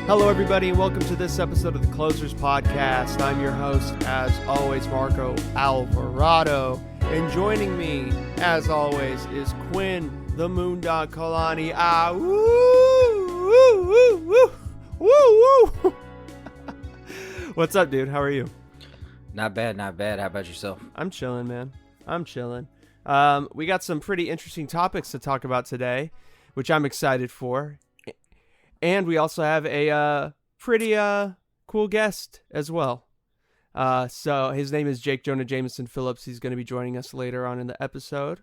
Hello, everybody, and welcome to this episode of the Closers Podcast. I'm your host, as always, Marco Alvarado. And joining me, as always, is Quinn, the Moondog Kalani. Woo, woo, woo. What's up, dude? How are you? Not bad, not bad. How about yourself? I'm chilling, man. I'm chilling. We got some pretty interesting topics to talk about today, which I'm excited for. And we also have a pretty cool guest as well. So his name is Jonah Jameson Phillips. He's going to be joining us later on in the episode.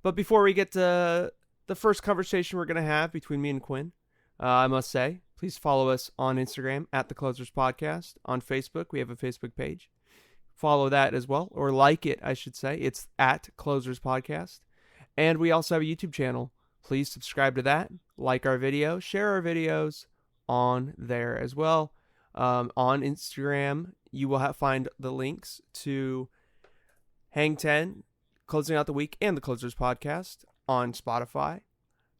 But before we get to the first conversation we're going to have between me and Quinn, I must say, please follow us on Instagram at The Closers Podcast. On Facebook, we have a Facebook page. Follow that as well, or like it, I should say. It's at Closers Podcast. And we also have a YouTube channel. Please subscribe to that, like our video, share our videos on there as well. On Instagram, you will find the links to Hang 10, Closing Out the Week, and the Closers Podcast on Spotify,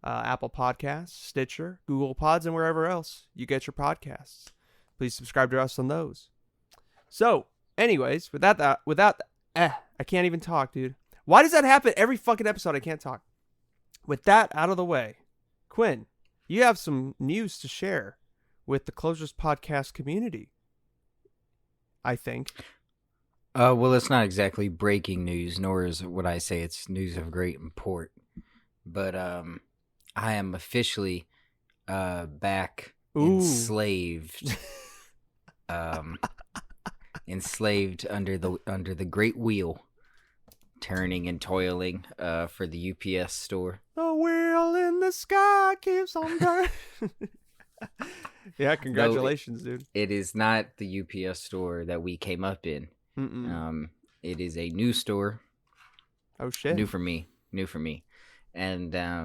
Apple Podcasts, Stitcher, Google Pods, and wherever else you get your podcasts. Please subscribe to us on those. So, anyways, I can't even talk, dude. Why does that happen every fucking episode? I can't talk. With that out of the way, Quinn, you have some news to share with the Closers Podcast community, I think. Well, it's not exactly breaking news, nor is what I say it's news of great import. But I am officially back enslaved. Enslaved under the great wheel. Turning and toiling for the UPS store. The wheel in the sky keeps on turning. Yeah, congratulations, dude. It is not the UPS store that we came up in. It is a new store. Oh shit! New for me. And I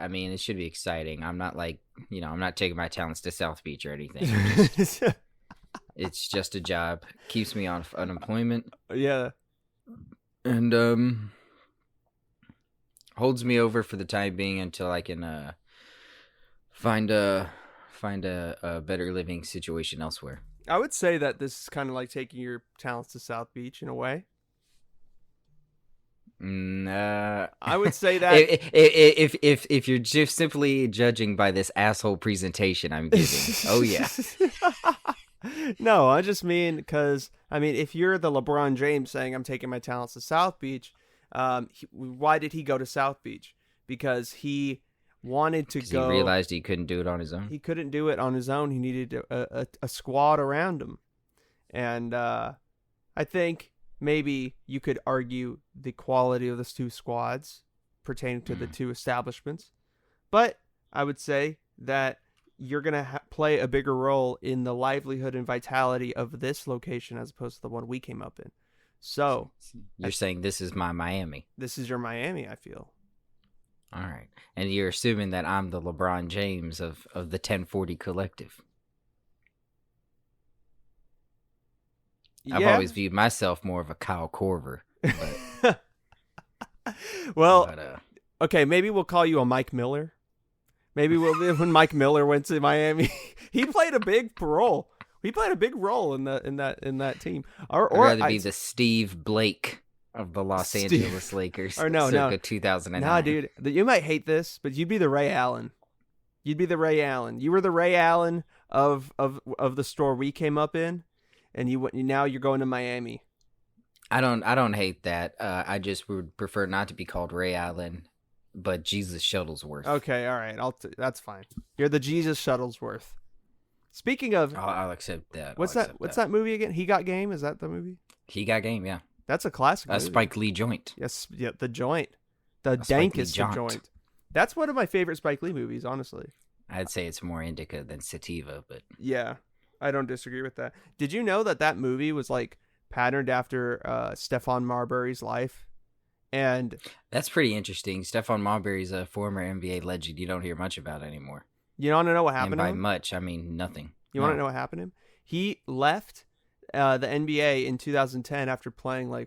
mean, it should be exciting. I'm not I'm not taking my talents to South Beach or anything. It's just a job. Keeps me on unemployment. Yeah. And holds me over for the time being until I can find a better living situation elsewhere. I would say that this is kind of like taking your talents to South Beach in a way. I would say that if you're just simply judging by this asshole presentation I'm giving, oh yeah. No, I just mean because, if you're the LeBron James saying I'm taking my talents to South Beach, why did he go to South Beach? Because he wanted to go. He realized he couldn't do it on his own. He couldn't do it on his own. He needed a squad around him. And I think maybe you could argue the quality of the two squads pertaining to the two establishments. But I would say that you're going to play a bigger role in the livelihood and vitality of this location as opposed to the one we came up in. So you're saying this is my Miami. This is your Miami, I feel. All right. And you're assuming that I'm the LeBron James of the 1040 collective. Yeah. I've always viewed myself more of a Kyle Korver. But, okay, maybe we'll call you a Mike Miller. Maybe when Mike Miller went to Miami, he played a big role. He played a big role in that team. I'd rather be the Steve Blake of the Los Angeles Lakers. Or circa 2009. Nah, dude, you might hate this, but you'd be the Ray Allen. You'd be the Ray Allen. You were the Ray Allen of the store we came up in, and now you're going to Miami. I don't hate that. I just would prefer not to be called Ray Allen. But Jesus Shuttlesworth. Okay, all right. That's fine. You're the Jesus Shuttlesworth. Speaking of, I'll accept that. What's that movie again? He Got Game? Is that the movie? He Got Game. Yeah. That's a classic. A Spike Lee joint. Yes, yeah, the joint, the dankest joint. That's one of my favorite Spike Lee movies, honestly. I'd say it's more indica than sativa, but yeah, I don't disagree with that. Did you know that movie was like patterned after Stephon Marbury's life? And that's pretty interesting. Stephon Marbury's a former NBA legend you don't hear much about anymore. You want to know what happened to him? And by much, I mean nothing. You want to know what happened to him? He left the NBA in 2010 after playing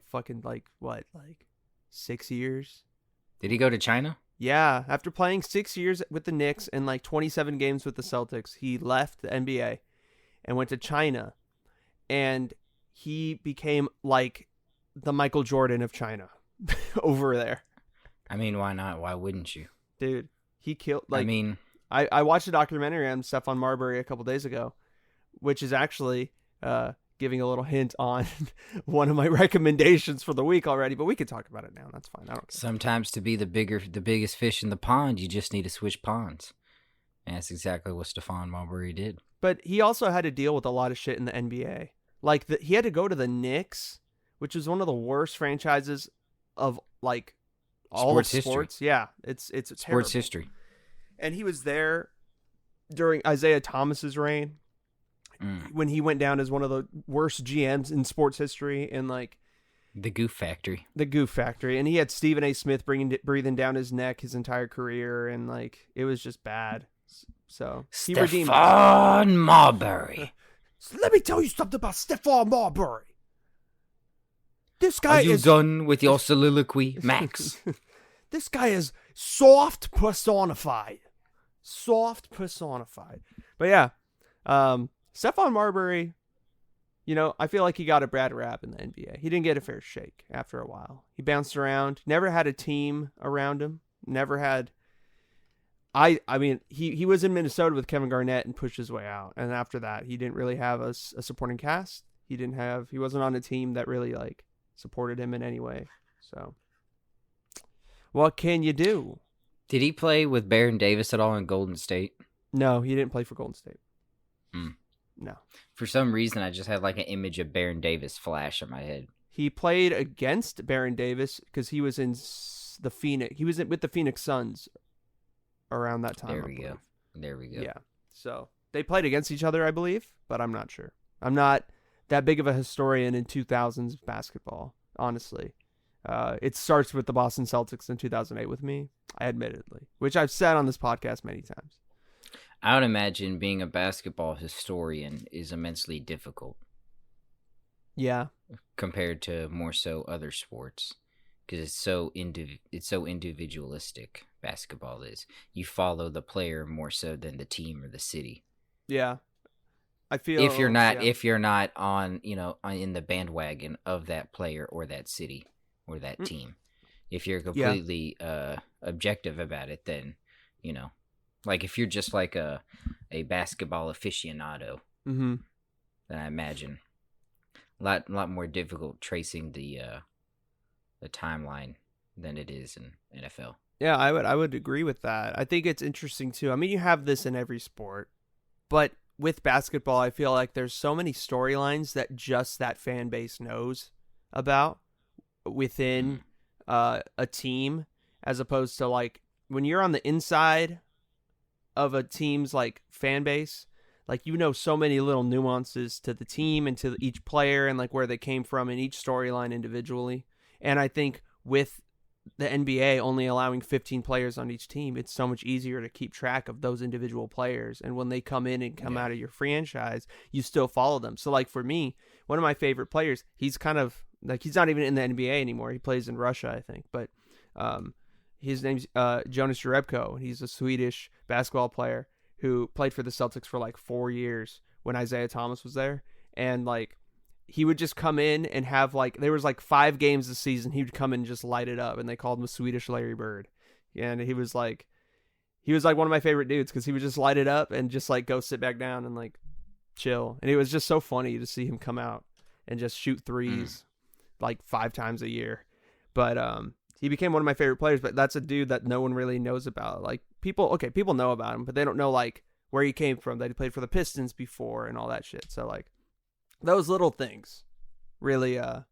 6 years. Did he go to China? Yeah, after playing 6 years with the Knicks and like 27 games with the Celtics, he left the NBA and went to China, and he became like the Michael Jordan of China over there. I mean, why not? Why wouldn't you? Dude, he killed. I watched a documentary on Stephon Marbury a couple days ago, which is actually giving a little hint on one of my recommendations for the week already. But we can talk about it now. That's fine. I don't care. Sometimes to be the biggest fish in the pond, you just need to switch ponds. And that's exactly what Stephon Marbury did. But he also had to deal with a lot of shit in the NBA. Like he had to go to the Knicks, which is one of the worst franchises of like all of sports. Yeah, it's sports terrible. history. And he was there during Isaiah Thomas's reign when he went down as one of the worst GMs in sports history, and like the Goof Factory. And he had Stephen A. Smith breathing down his neck his entire career, and like it was just bad. So he redeemed Stephon Marbury. So let me tell you something about Stephon Marbury. This guy Are you done with your soliloquy, Max? This guy is soft personified. But yeah, Stephon Marbury, I feel like he got a bad rap in the NBA. He didn't get a fair shake after a while. He bounced around, never had a team around him, never had... I mean, he was in Minnesota with Kevin Garnett and pushed his way out. And after that, he didn't really have a supporting cast. He wasn't on a team that really like supported him in any way. So what can you do? Did he play with Baron Davis at all in Golden State? No, he didn't play for Golden State. No. For some reason, I just had like an image of Baron Davis flash in my head. He played against Baron Davis because he was in the Phoenix. He was with the Phoenix Suns around that time. There we go. Yeah. So they played against each other, I believe, but I'm not sure. I'm not that big of a historian in 2000s basketball, honestly. It starts with the Boston Celtics in 2008 with me, admittedly, which I've said on this podcast many times. I would imagine being a basketball historian is immensely difficult. Yeah. Compared to more so other sports. Because it's so individualistic, basketball is. You follow the player more so than the team or the city. Yeah. I feel if you're not on, in the bandwagon of that player or that city or that team. If you're completely objective about it, then, like if you're just like a basketball aficionado, then I imagine a lot more difficult tracing the timeline than it is in NFL. Yeah, I would agree with that. I think it's interesting too. I mean, you have this in every sport, but with basketball, I feel like there's so many storylines that just that fan base knows about within a team, as opposed to like when you're on the inside of a team's like fan base, like so many little nuances to the team and to each player and like where they came from in each storyline individually. And I think with the NBA only allowing 15 players on each team, it's so much easier to keep track of those individual players. And when they come in and come out of your franchise, you still follow them. So like for me, one of my favorite players, he's kind of like, he's not even in the NBA anymore. He plays in Russia, I think. But his name's Jonas Jerebko. He's a Swedish basketball player who played for the Celtics for like 4 years when Isaiah Thomas was there. And like, he would just come in and have like, there was like 5 games this season. He would come in and just light it up, and they called him a Swedish Larry Bird. And he was like one of my favorite dudes because he would just light it up and just like go sit back down and like chill. And it was just so funny to see him come out and just shoot threes like 5 times a year. But he became one of my favorite players, but that's a dude that no one really knows about. Like people know about him, but they don't know like where he came from, that he played for the Pistons before and all that shit. So like, those little things really, I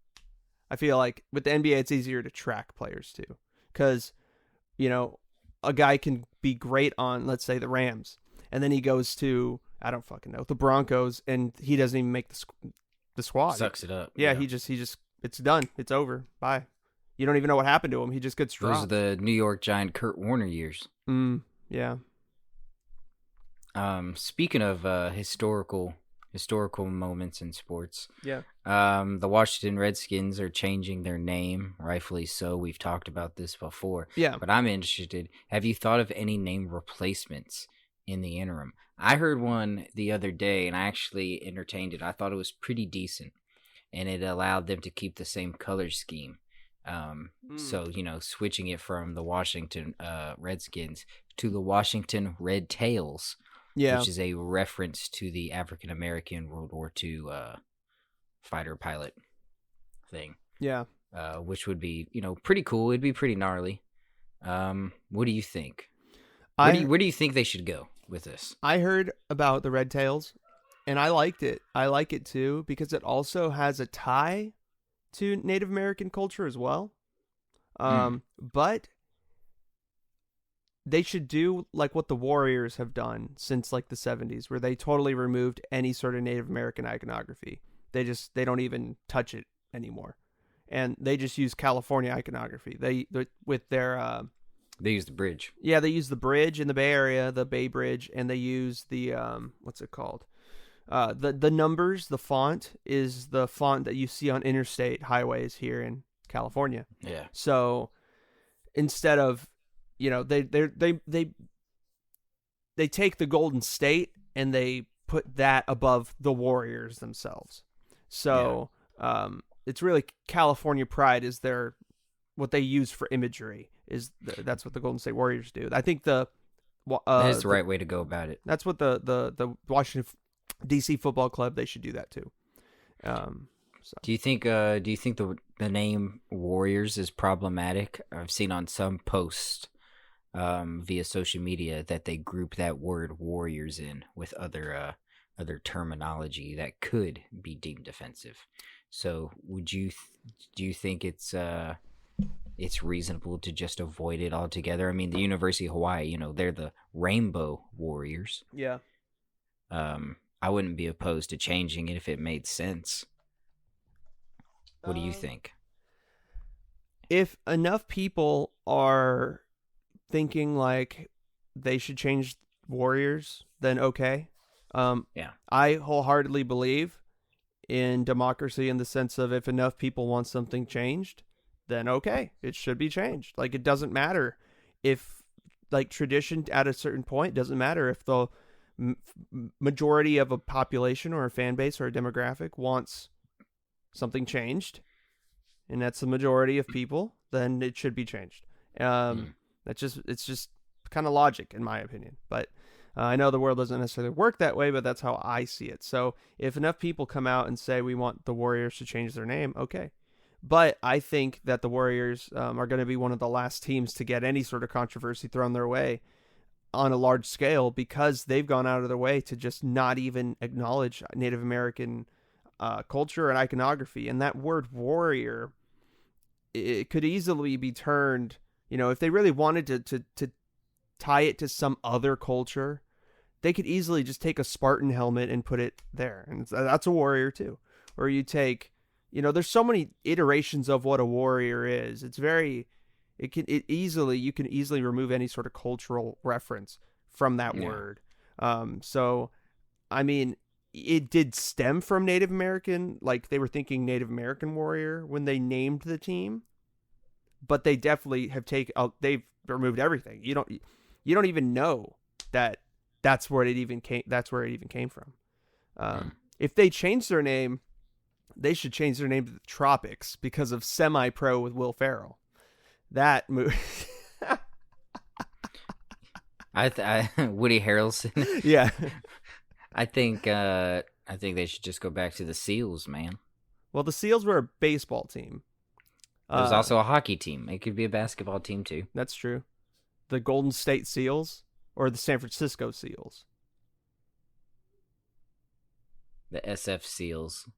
feel like with the NBA, it's easier to track players too. Because, a guy can be great on, let's say, the Rams, and then he goes to, I don't fucking know, the Broncos, and he doesn't even make the squad. Sucks it up. Yeah, he just, it's done. It's over. Bye. You don't even know what happened to him. He just gets dropped. Those are the New York Giant Kurt Warner years. Yeah. Speaking of historical historical moments in sports. Yeah. The Washington Redskins are changing their name, rightfully so. We've talked about this before. Yeah. But I'm interested. Have you thought of any name replacements in the interim? I heard one the other day, and I actually entertained it. I thought it was pretty decent, and it allowed them to keep the same color scheme. So, switching it from the Washington Redskins to the Washington Red Tails, Yeah. which is a reference to the African American World War II fighter pilot thing. Yeah. Which would be, pretty cool. It'd be pretty gnarly. What do you think? Where do you think they should go with this? I heard about the Red Tails, and I liked it. I like it too because it also has a tie to Native American culture as well. But they should do like what the Warriors have done since like the 70s, where they totally removed any sort of Native American iconography. They don't even touch it anymore, and they just use California iconography. They with their They use the bridge. Yeah, they use the bridge in the Bay Area, the Bay Bridge, and they use the what's it called? The numbers, the font is the font that you see on interstate highways here in California. Yeah. So instead of, they take the Golden State and they put that above the Warriors themselves. So it's really California pride is what they use for imagery. That's what the Golden State Warriors do. I think that is the right way to go about it. That's what the Washington DC Football Club, they should do that too. Do you think the name Warriors is problematic? I've seen on some posts via social media that they group that word Warriors in with other terminology that could be deemed offensive. So do you think it's reasonable to just avoid it altogether? I mean, the University of Hawaii, they're the Rainbow Warriors. Yeah. I wouldn't be opposed to changing it if it made sense. What do you think? If enough people are thinking like they should change Warriors, then okay. Yeah. I wholeheartedly believe in democracy in the sense of if enough people want something changed, then okay, it should be changed. Like, it doesn't matter if, like, tradition at a certain point, doesn't matter if the majority of a population or a fan base or a demographic wants something changed, and that's the majority of people, then it should be changed. It's just kind of logic, in my opinion. But I know the world doesn't necessarily work that way, but that's how I see it. So if enough people come out and say we want the Warriors to change their name, okay. But I think that the Warriors are going to be one of the last teams to get any sort of controversy thrown their way on a large scale, because they've gone out of their way to just not even acknowledge Native American culture and iconography. And that word warrior, it could easily be turned, if they really wanted to tie it to some other culture, they could easily just take a Spartan helmet and put it there. And that's a warrior too. Or you take, there's so many iterations of what a warrior is. You can easily remove any sort of cultural reference from that word. So, I mean, it did stem from Native American, like they were thinking Native American warrior when they named the team, but they definitely have they've removed everything. You don't even know that's where it even came from. If they changed their name, they should change their name to the Tropics because of Semi-Pro with Will Ferrell. That movie. Woody Harrelson. Yeah. I think they should just go back to the Seals, man. Well, the Seals were a baseball team. There's also a hockey team. It could be a basketball team too. That's true. The Golden State Seals or the San Francisco Seals. The SF Seals.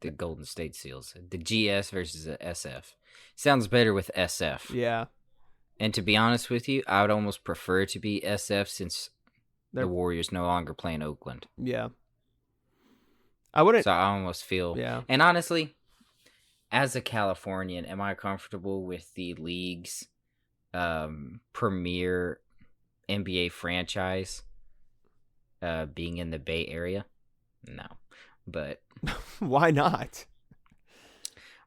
The Golden State Seals. The GS versus the SF. Sounds better with SF. Yeah. And to be honest with you, I would almost prefer it to be SF since the Warriors no longer play in Oakland. Yeah. I wouldn't. So I almost feel. Yeah. And honestly, as a Californian, am I comfortable with the league's premier NBA franchise being in the Bay Area? No, but Why not?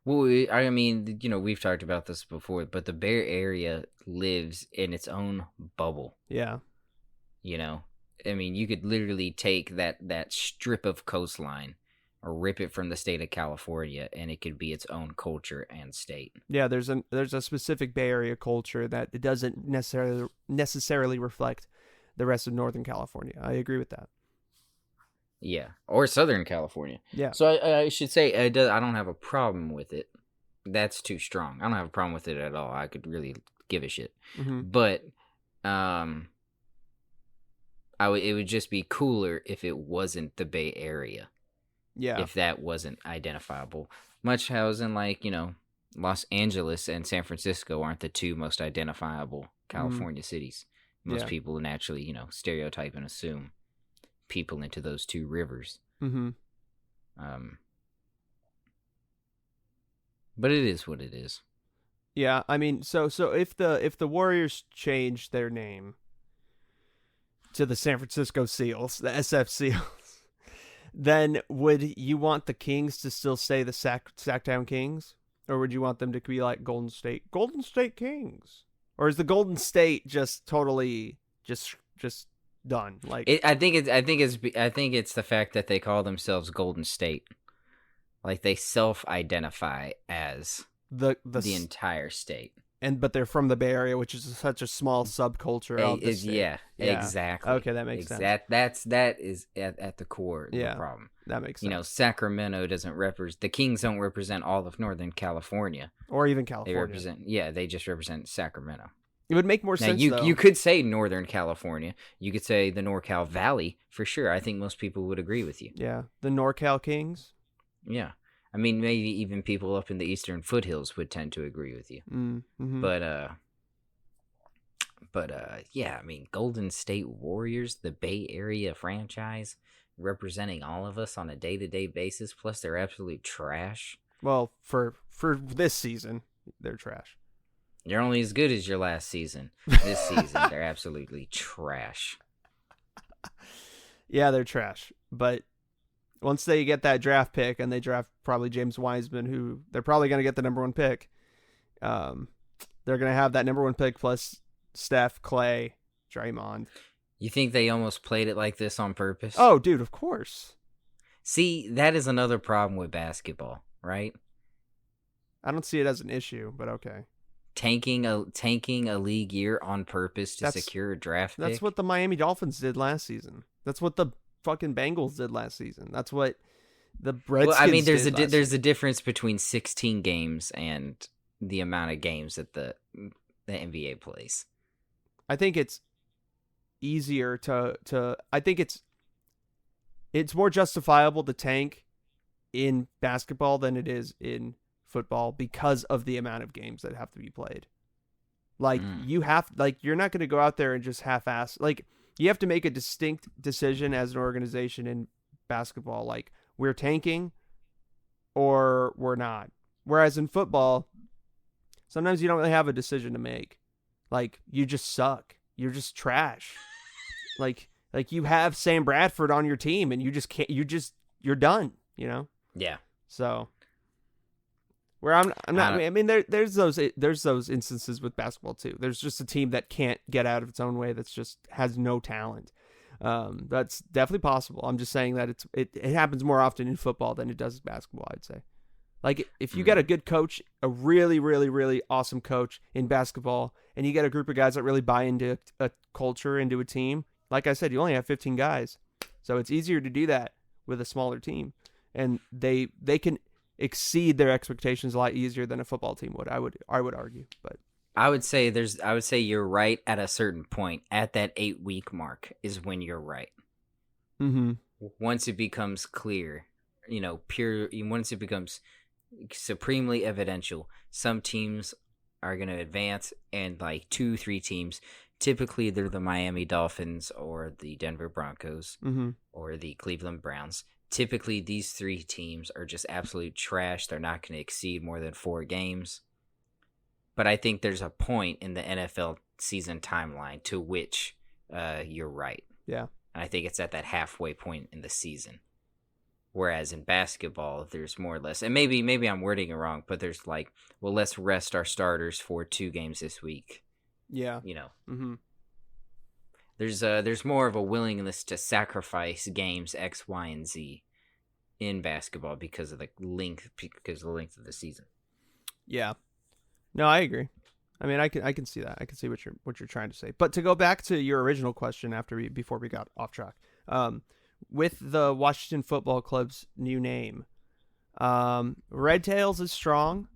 well, I mean, we've talked about this before, but the Bay Area lives in its own bubble. Yeah. I mean, you could literally take that strip of coastline or rip it from the state of California, and it could be its own culture and state. Yeah, there's a specific Bay Area culture that it doesn't necessarily reflect the rest of Northern California. I agree with that. Yeah, or Southern California. Yeah. So I should say I don't have a problem with it. That's too strong. I don't have a problem with it at all. I could really give a shit. Mm-hmm. But it would just be cooler if it wasn't the Bay Area. Yeah. If that wasn't identifiable. Much as in Los Angeles and San Francisco aren't the two most identifiable California cities. Most people naturally, stereotype and assume people into those two rivers. Mm-hmm. But it is what it is. Yeah, I mean, so if the Warriors change their name to the San Francisco Seals, the SF Seals, then would you want the Kings to still say the Sacktown Kings, or would you want them to be like Golden State Kings, or is the Golden State just totally just done? Like I think it's the fact that they call themselves Golden State, like they self-identify as the entire state. But they're from the Bay Area, which is such a small subculture of the state. Yeah, exactly. Okay, that makes sense. That is at the core of the problem. That makes sense. Sacramento doesn't represent, the Kings don't represent all of Northern California. Or even California. They just represent Sacramento. It would make more sense, though. You could say Northern California. You could say the NorCal Valley, for sure. I think most people would agree with you. Yeah, the NorCal Kings. Yeah. I mean, maybe even people up in the Eastern Foothills would tend to agree with you. Mm-hmm. But yeah, I mean, Golden State Warriors, the Bay Area franchise, representing all of us on a day-to-day basis, plus they're absolute trash. Well, for this season, they're trash. You're only as good as your last season. This season, they're absolutely trash. Yeah, they're trash. But once they get that draft pick and they draft probably James Wiseman, who they're probably going to get the number one pick, they're going to have that number one pick plus Steph, Clay, Draymond. You think they almost played it like this on purpose? Oh, dude, of course. See, that is another problem with basketball, right? I don't see it as an issue, but okay. Tanking a league year on purpose to secure a draft pick? That's what the Miami Dolphins did last season. That's what the fucking Bengals did last season. That's what the Redskins I mean, there's did a difference between 16 games and the amount of games that the NBA plays. I think it's easier to I think it's more justifiable to tank in basketball than it is in football because of the amount of games that have to be played. Like you're not going to go out there and just half-ass. Like you have to make a distinct decision as an organization in basketball. Like we're tanking or we're not. Whereas in football, sometimes you don't really have a decision to make. Like you just suck. You're just trash. like you have Sam Bradford on your team and you just can't. You're done. Yeah. So. Where I'm not. I mean, there's those instances with basketball too. There's just a team that can't get out of its own way. That's just has no talent. That's definitely possible. I'm just saying that it happens more often in football than it does in basketball. I'd say, like if you get a good coach, a really, really, really awesome coach in basketball, and you get a group of guys that really buy into a culture, into a team. Like I said, you only have 15 guys, so it's easier to do that with a smaller team, and they can exceed their expectations a lot easier than a football team would. I would argue, but I would say you're right at a certain point. At that 8-week mark is when you're right. Mm-hmm. Once it becomes clear, once it becomes supremely evidential, some teams are going to advance, and like 2-3 teams, typically they're the Miami Dolphins or the Denver Broncos or the Cleveland Browns. Typically, these 3 teams are just absolute trash. They're not going to exceed more than 4 games. But I think there's a point in the NFL season timeline to which you're right. Yeah. And I think it's at that halfway point in the season. Whereas in basketball, there's more or less, and maybe I'm wording it wrong, but there's like, well, let's rest our starters for 2 games this week. Yeah. Mm-hmm. There's more of a willingness to sacrifice games X, Y, and Z in basketball because of the length of the season. Yeah. No, I agree. I mean, I can see that. I can see what you're trying to say. But to go back to your original question before we got off track, with the Washington Football Club's new name, Red Tails is strong.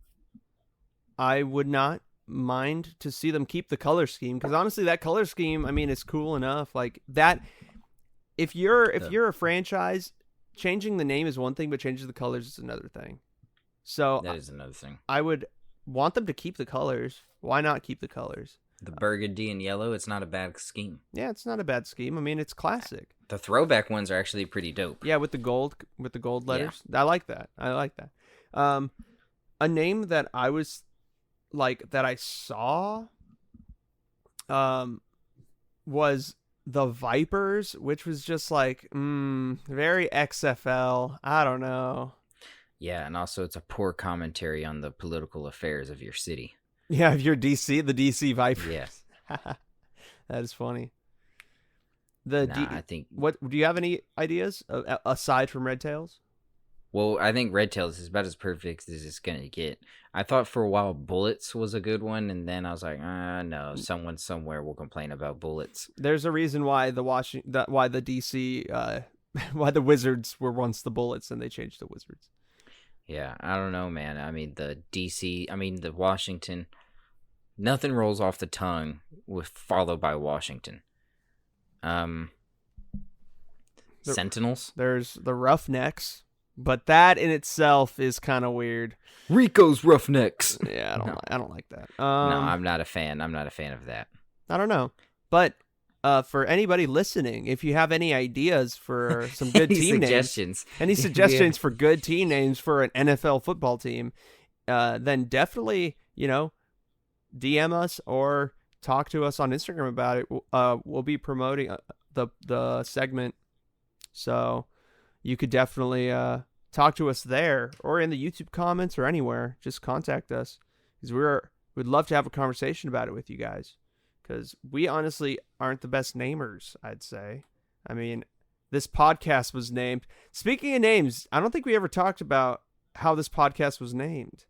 I would not mind to see them keep the color scheme, because honestly, that color scheme, I mean, is cool enough. Like that, if you're a franchise, changing the name is one thing, but changing the colors is another thing. So that is another thing. I would want them to keep the colors. Why not keep the colors? The burgundy and yellow, it's not a bad scheme. Yeah, it's not a bad scheme. I mean, it's classic. The throwback ones are actually pretty dope. Yeah, with the gold letters. Yeah. I like that. A name that I was like that I saw was the Vipers, which was just like very XFL. I don't know. Yeah, and also it's a poor commentary on the political affairs of your city. Yeah, if you're DC, the DC Vipers. Yes. That is funny. I think. What do you have any ideas aside from Red Tails? Well, I think Red Tails is about as perfect as it's gonna get. I thought for a while Bullets was a good one, and then I was like, no, someone somewhere will complain about Bullets. There's a reason why the DC, why the Wizards were once the Bullets, and they changed to Wizards. Yeah, I don't know, man. I mean, the Washington, nothing rolls off the tongue followed by Washington. Sentinels? There's the Roughnecks, but that in itself is kind of weird. Rico's Roughnecks. Yeah, I don't like that. No, I'm not a fan. I'm not a fan of that. I don't know. But for anybody listening, if you have any ideas for some good team names, any suggestions for good team names for an NFL football team, then definitely, DM us or talk to us on Instagram about it. We'll be promoting the segment, so you could definitely talk to us there or in the YouTube comments or anywhere. Just contact us, because we'd love to have a conversation about it with you guys. Because we honestly aren't the best namers, I'd say. I mean, this podcast was named. Speaking of names, I don't think we ever talked about how this podcast was named.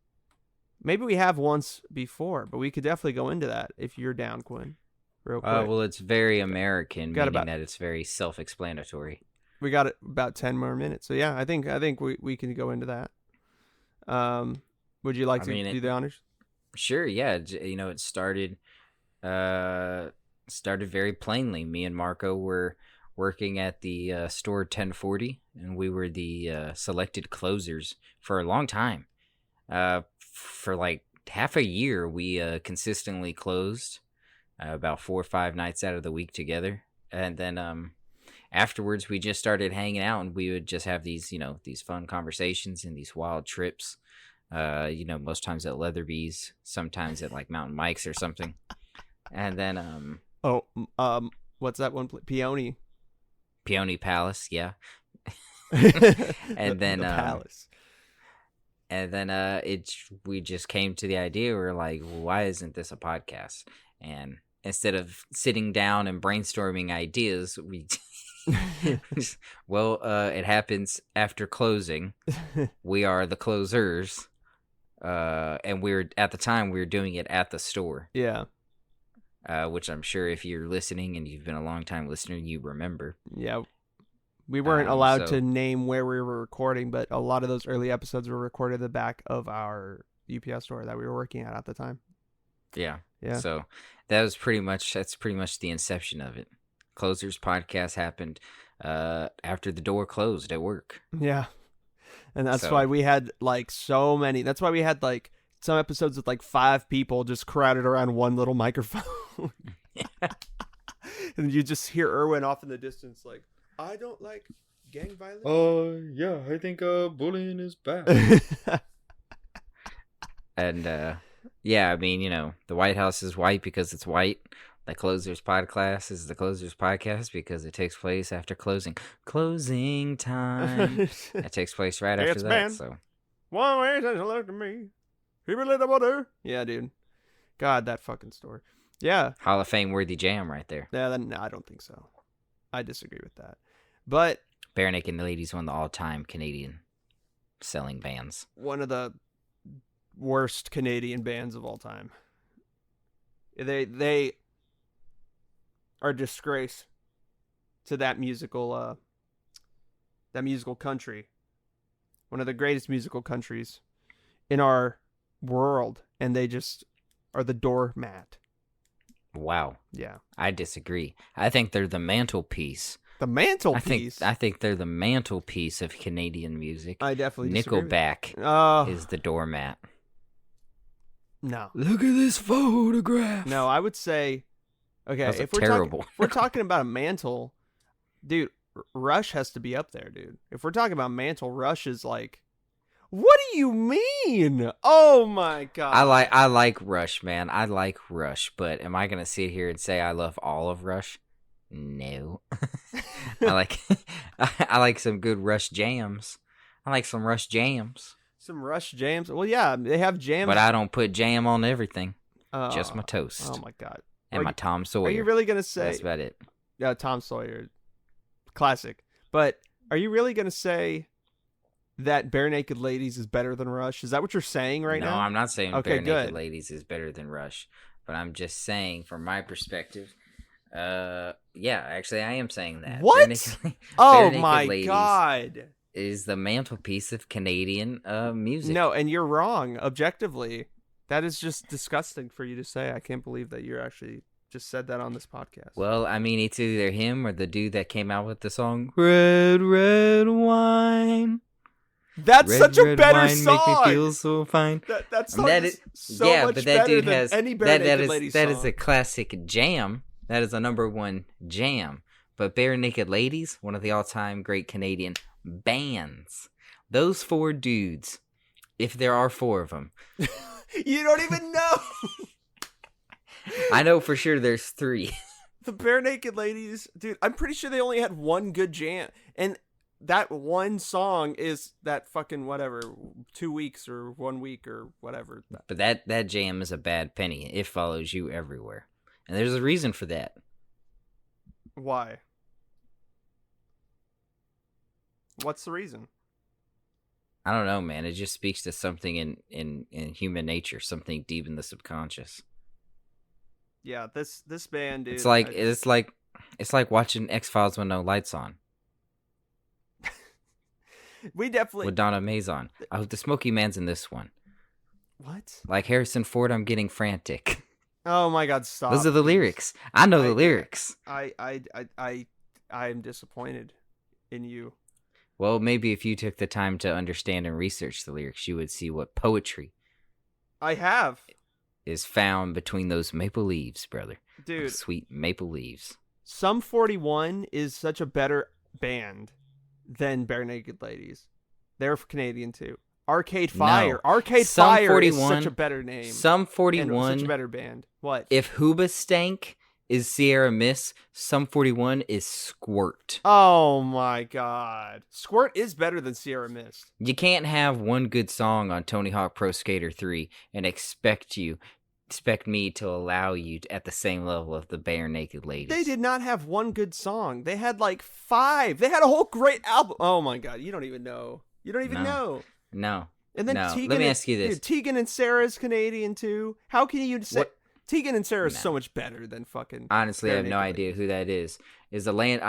Maybe we have once before, but we could definitely go into that if you're down, Quinn. Real quick. Well, it's very American, meaning that it's very self-explanatory. We got about 10 more minutes. So, yeah, I think we can go into that. Would you like to do the honors? Sure, yeah. It started very plainly. Me and Marco were working at the store 1040, and we were the selected closers for a long time. For like half a year, we consistently closed about 4 or 5 nights out of the week together. And then afterwards, we just started hanging out, and we would just have these fun conversations and these wild trips. Most times at Leatherby's, sometimes at like Mountain Mike's or something. And then what's that one? Peony Palace, yeah. And then Palace. And then we just came to the idea, we were like, why isn't this a podcast? And instead of sitting down and brainstorming ideas, we it happens after closing. We are the closers. And at the time we were doing it at the store. Yeah. Which I'm sure if you're listening and you've been a long time listener, you remember. Yeah. We weren't allowed to name where we were recording, but a lot of those early episodes were recorded at the back of our UPS store that we were working at the time. Yeah. Yeah. So that's pretty much the inception of it. Closers podcast happened after the door closed at work. Yeah. And that's why we had like so many. That's why we had like some episodes with like 5 people just crowded around one little microphone. And you just hear Erwin off in the distance like, I don't like gang violence. Yeah, I think bullying is bad. And yeah, I mean, the White House is white because it's white. The Closers Podcast is the Closers Podcast because it takes place after closing time. It takes place right after It's that. been So one way since you looked at me. People in the water. Yeah, dude. God, that fucking story. Yeah. Hall of Fame worthy jam right there. Yeah, no, I don't think so. I disagree with that. But Barenaked Ladies, one of the all-time Canadian selling bands. one of the worst Canadian bands of all time. They are a disgrace to that musical country. One of the greatest musical countries in our world, and they just are the doormat. Wow. Yeah. I disagree. I think they're the mantelpiece. The mantelpiece? I think they're the mantelpiece of Canadian music. I definitely disagree. Nickelback is the doormat. No. Look at this photograph. No, I would say, okay, That's if we're terrible. if we're talking about a mantle, dude, Rush has to be up there, dude. If we're talking about mantle, Rush is like, what do you mean? Oh my god. I like Rush, man. I like Rush, but am I gonna sit here and say I love all of Rush? No. I like some good Rush jams. I like some Rush jams. Some Rush jams. Well, yeah, they have jams, But I don't put jam on everything. Just my toast. Oh my god. And my Tom Sawyer. Are you really gonna say? That's about it. Yeah, Tom Sawyer, classic. But are you really gonna say that Barenaked Ladies is better than Rush? Is that what you're saying right now? No, I'm not saying Okay, Barenaked good. Ladies is better than Rush, but I'm just saying from my perspective. Yeah, actually, I am saying that. What? Oh Barenaked my Ladies god. is the mantelpiece of Canadian music. No, and you're wrong. Objectively, that is just disgusting for you to say. I can't believe that you're actually just said that on this podcast. Well, I mean, it's either him or the dude that came out with the song "Red Red Wine." That's red, such a red better wine song. Make me feel so fine. That song is so yeah, much but that better dude than has any that Barenaked is Ladies that song. is a classic jam. That is a #1 jam. But Barenaked Ladies, one of the all-time great Canadian bands. Those 4 dudes, if there are 4 of them. You don't even know. I know for sure there's 3. The Barenaked Ladies, dude, I'm pretty sure they only had one good jam. And that one song is that fucking whatever, 2 weeks or 1 week or whatever. But that jam is a bad penny. It follows you everywhere. And there's a reason for that. Why? What's the reason? I don't know, man. It just speaks to something in human nature, something deep in the subconscious. Yeah, this band, dude. It's like watching X-Files with no lights on. We definitely With Donna Maison. I hope the Smoky Man's in this one. What? Like Harrison Ford, I'm getting frantic. Oh my god, stop. Those are the lyrics. I know the lyrics. I am disappointed in you. Well, maybe if you took the time to understand and research the lyrics, you would see what poetry I have. is found between those maple leaves, brother. Dude. Those sweet maple leaves. Sum 41 is such a better band than Barenaked Ladies. They're Canadian too. Arcade Fire. No. Arcade Sum Fire 41, is such a better name. Sum And 41. such a better band. What? If Hoobastank is Sierra Mist, Sum 41 is Squirt. Oh my god. Squirt is better than Sierra Mist. You can't have one good song on Tony Hawk Pro Skater 3 and expect me to allow you at the same level of the Barenaked Ladies. They did not have one good song. They had like 5. They had a whole great album. Oh my god, you don't even know. You don't even know. No. And then No. Tegan, Let me ask you this. Dude, Tegan and Sarah's Canadian too. How can you say What? Tegan and Sarah is No. so much better than fucking? Honestly, I have no Barenaked idea who that is. Is Alanis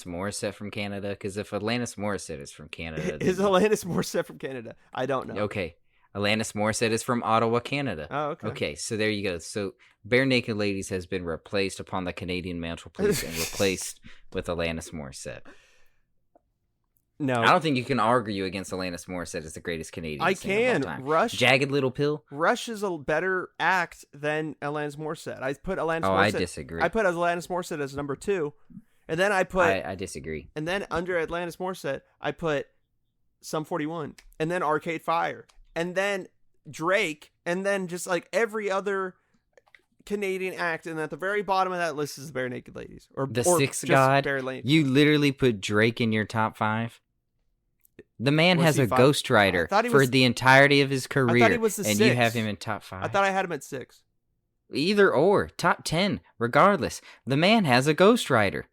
Morissette from Canada? Because if Alanis Morissette is from Canada, Is then- Alanis Morissette from Canada? I don't know. Okay. Alanis Morissette is from Ottawa, Canada. Oh, okay. Okay, so there you go. So Barenaked Ladies has been replaced upon the Canadian mantelpiece and replaced with Alanis Morissette. No, I don't think you can argue against Alanis Morissette as the greatest Canadian I singer can. of all time. Rush. Jagged Little Pill? Rush is a better act than Alanis Morissette. I put Alanis Oh, Morissette. I disagree. I put Alanis Morissette as number 2, and then I put, I disagree. and then under Alanis Morissette, I put Sum 41, and then Arcade Fire, and then Drake, and then just like every other Canadian act, and at the very bottom of that list is the Barenaked Ladies, or The or Sixth just God. You You literally put Drake in your top 5. The man Was has he a 5? ghostwriter I thought he for was- the entirety of his I career, thought he was the and 6. you have him in top 5. I thought I had him at 6. Either or, top 10, regardless. The man has a ghostwriter.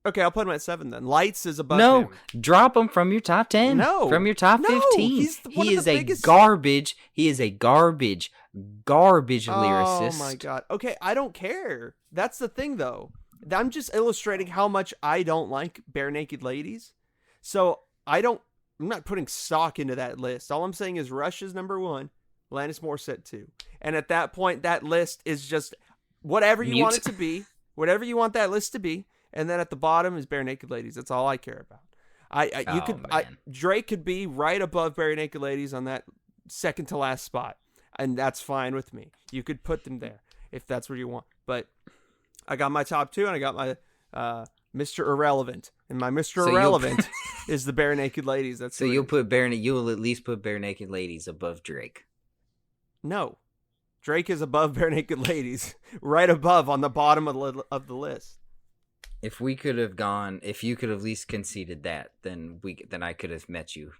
Okay, I'll put him at 7 then. Lights is above No, him. drop him from your top 10. No. From your top No, 15. he's one He of is the a biggest- garbage. He is a garbage lyricist. Oh my god. Okay, I don't care. That's the thing though. I'm just illustrating how much I don't like Barenaked Ladies. So I'm not putting stock into that list. All I'm saying is Rush is number 1, Alanis Morissette 2. And at that point, that list is just whatever you want it to be. Whatever you want that list to be. And then at the bottom is Barenaked Ladies. That's all I care about. Drake could be right above Barenaked Ladies on that second to last spot, and that's fine with me. You could put them there if that's what you want. But I got my top 2, and I got my Mr. Irrelevant, and my Mr. Irrelevant is the Barenaked Ladies. That's so you'll at least put Barenaked Ladies above Drake. No, Drake is above Barenaked Ladies, right above on the bottom of the list. If you could have at least conceded that, then I could have met you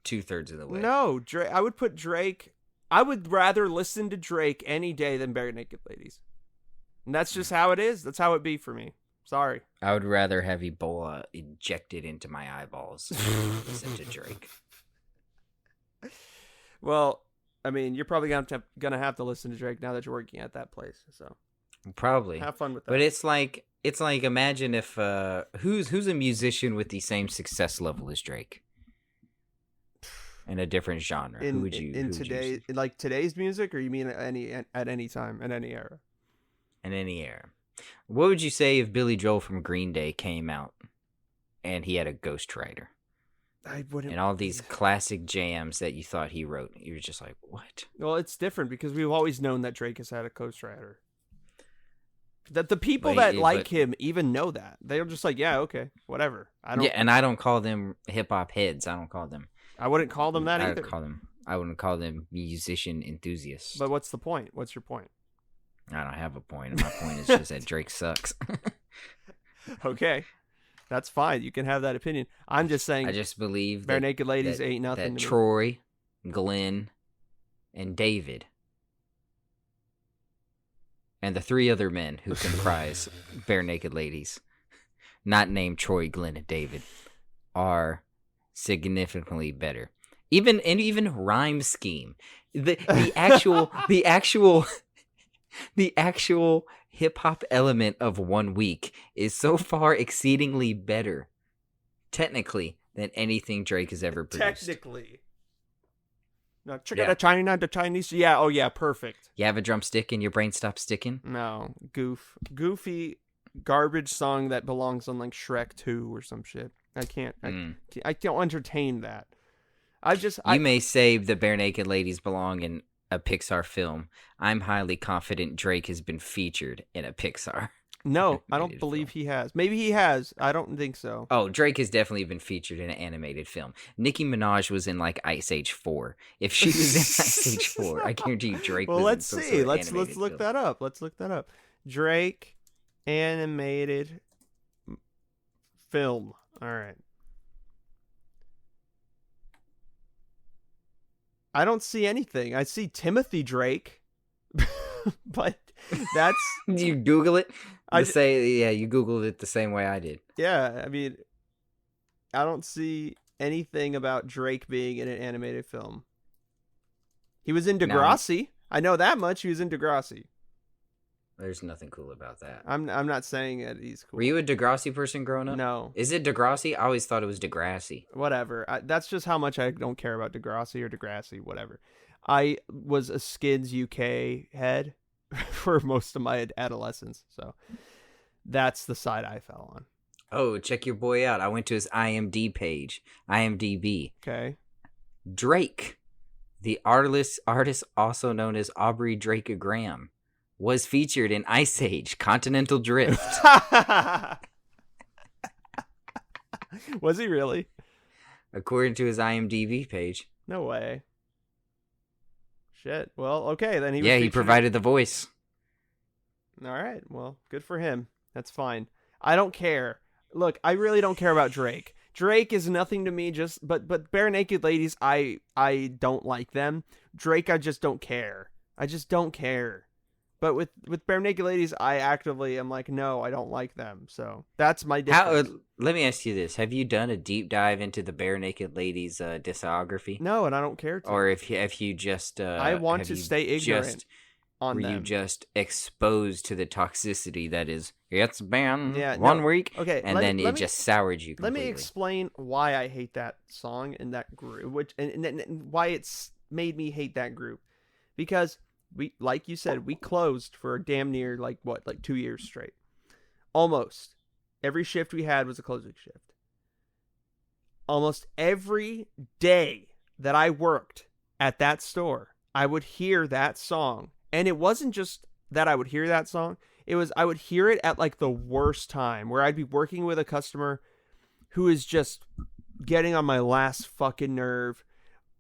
2/3 of the way. No, Drake. I would put Drake. I would rather listen to Drake any day than Barenaked Ladies, and that's just how it is. That's how it be for me. Sorry. I would rather have Ebola injected into my eyeballs than listen to Drake. Well, I mean, you're probably gonna have to listen to Drake now that you're working at that place. So probably have fun with that. But it's like imagine if who's a musician with the same success level as Drake in a different genre? Who would you like today's music, or you mean at any time, at any era? In any era. What would you say if Billy Joel from Green Day came out and he had a ghostwriter? I wouldn't. And all these classic jams that you thought he wrote, you were just like, what? Well, it's different because we've always known that Drake has had a ghostwriter. That the people that like him even know that. They're just like, yeah, okay, whatever. Yeah, and I don't call them hip hop heads. I don't call them. I wouldn't call them that either. I wouldn't call them musician enthusiasts. But what's the point? What's your point? I don't have a point. My point is just that Drake sucks. Okay, that's fine. You can have that opinion. I'm just saying. I just believe Barenaked Ladies ain't nothing. That Troy, Glenn, and David, and the 3 other men who comprise Barenaked Ladies, not named Troy, Glenn, and David, are significantly better. Even rhyme scheme, the actual hip hop element of 1 week is so far exceedingly better, technically, than anything Drake has ever produced. Technically. No, the Chinese. Yeah. Oh, yeah. Perfect. You have a drumstick and your brain stops sticking? No. Goofy garbage song that belongs on like Shrek 2 or some shit. I can't. I don't entertain that. You may say the Barenaked Ladies belong in a Pixar film. I'm highly confident Drake has been featured in a Pixar. No, I don't believe he has. Maybe he has. I don't think so. Oh, Drake has definitely been featured in an animated film. Nicki Minaj was in like Ice Age 4. If she was in Ice Age 4, I guarantee you Drake was let's in some see. sort of Let's look that up. Let's look that up. Drake animated film. All right. I don't see anything. I see Timothy Drake, but that's... You Google it? You Googled it the same way I did. Yeah, I mean, I don't see anything about Drake being in an animated film. He was in Degrassi. I know that much. He was in Degrassi. There's nothing cool about that. I'm not saying that he's cool. Were you a Degrassi person growing up? No. Is it Degrassi? I always thought it was Degrassi. Whatever. That's just how much I don't care about Degrassi or Degrassi, whatever. I was a Skids UK head for most of my adolescence, so that's the side I fell on. Oh, check your boy out. I went to his IMDb page. IMDb. Okay. Drake, the artist also known as Aubrey Drake Graham, was featured in Ice Age, Continental Drift. Was he really? According to his IMDb page. No way. Shit. Well, okay, then he provided the voice. All right. Well, good for him. That's fine. I don't care. Look, I really don't care about Drake. Drake is nothing to me. But Barenaked Ladies, I don't like them. Drake, I just don't care. I just don't care. But with Barenaked Ladies, I actively am like, no, I don't like them. So that's my difference. Let me ask you this: have you done a deep dive into the Barenaked Ladies discography? No, and I don't care to. Or if you just I want to stay ignorant on them. Were you just exposed to the toxicity that is it's been one week, okay, and then it just soured you completely? Let me explain why I hate that song and that group, and why it's made me hate that group, because we, like you said, we closed for damn near like 2 years straight. Almost every shift we had was a closing shift. Almost every day that I worked at that store, I would hear that song. And it wasn't just that I would hear that song. It was I would hear it at like the worst time, where I'd be working with a customer who is just getting on my last fucking nerve.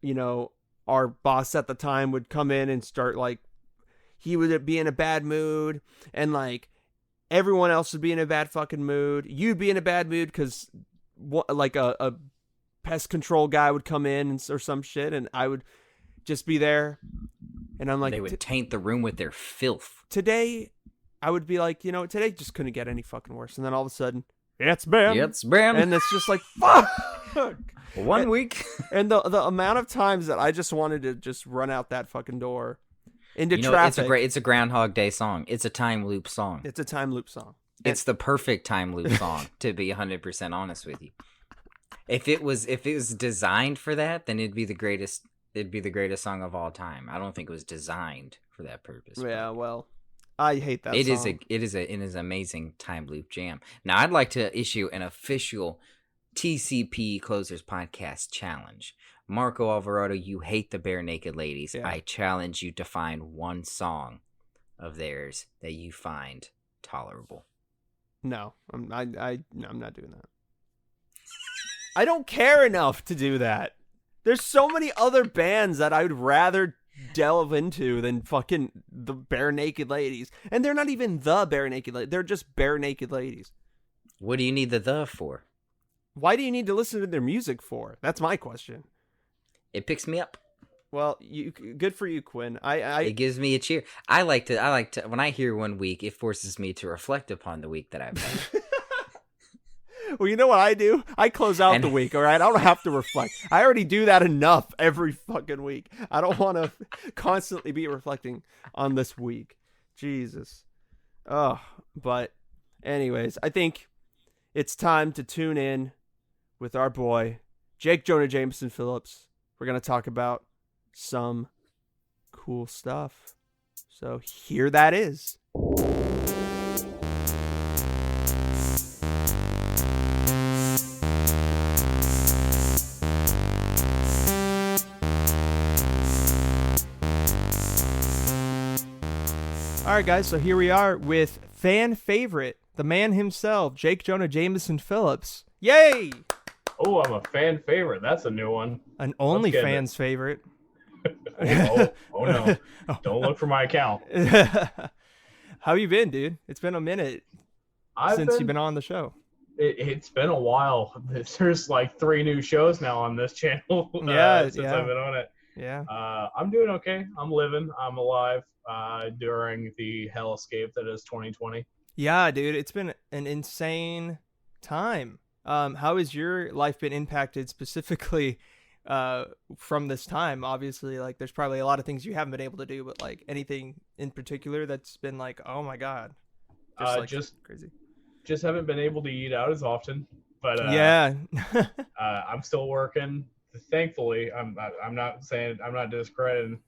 You know, our boss at the time would come in and start like, he would be in a bad mood, and like everyone else would be in a bad fucking mood. You'd be in a bad mood because like a pest control guy would come in or some shit, and I would just be there. And I'm like, they would taint the room with their filth. Today, I would be like, today just couldn't get any fucking worse. And then all of a sudden, it's been. And it's just like, fuck. 1 week. And the amount of times that I just wanted to just run out that fucking door into traffic. It's a Groundhog Day song. It's a time loop song. It's a time loop song. It's the perfect time loop song, to be 100% honest with you. If it was designed for that, then it'd be the greatest song of all time. I don't think it was designed for that purpose. Yeah, well, I hate that song. It is an amazing time loop jam. Now, I'd like to issue an official TCP Closers Podcast challenge. Marco Alvarado, you hate the Barenaked Ladies. Yeah. I challenge you to find one song of theirs that you find tolerable. No, I'm not doing that. I don't care enough to do that. There's so many other bands that I would rather delve into than fucking the Barenaked Ladies. And they're not even the Barenaked Ladies. They're just Barenaked Ladies. What do you need the for? Why do you need to listen to their music for? That's my question. It picks me up. Well, good for you, Quinn. It gives me a cheer. I like to when I hear 1 week, it forces me to reflect upon the week that I've had. Well, you know what I do? I close out the week, all right? I don't have to reflect. I already do that enough every fucking week. I don't want to constantly be reflecting on this week. Jesus. Oh, but anyways, I think it's time to tune in with our boy, Jake Jonah Jameson Phillips. We're going to talk about some cool stuff. So here that is. All right, guys, so here we are with fan favorite, the man himself, Jake Jonah Jameson Phillips. Yay! Oh, I'm a fan favorite. That's a new one. An OnlyFans favorite. oh no. Don't look for my account. How you been, dude? It's been a minute since you've been on the show. It's been a while. There's like 3 new shows now on this channel since I've been on it. Yeah. I'm doing okay. I'm living. I'm alive during the hellscape that is 2020. Yeah, dude. It's been an insane time. How has your life been impacted specifically from this time? Obviously, like there's probably a lot of things you haven't been able to do, but like anything in particular that's been like, oh my God. Just crazy. Just haven't been able to eat out as often. But yeah. I'm still working. Thankfully, I'm not discrediting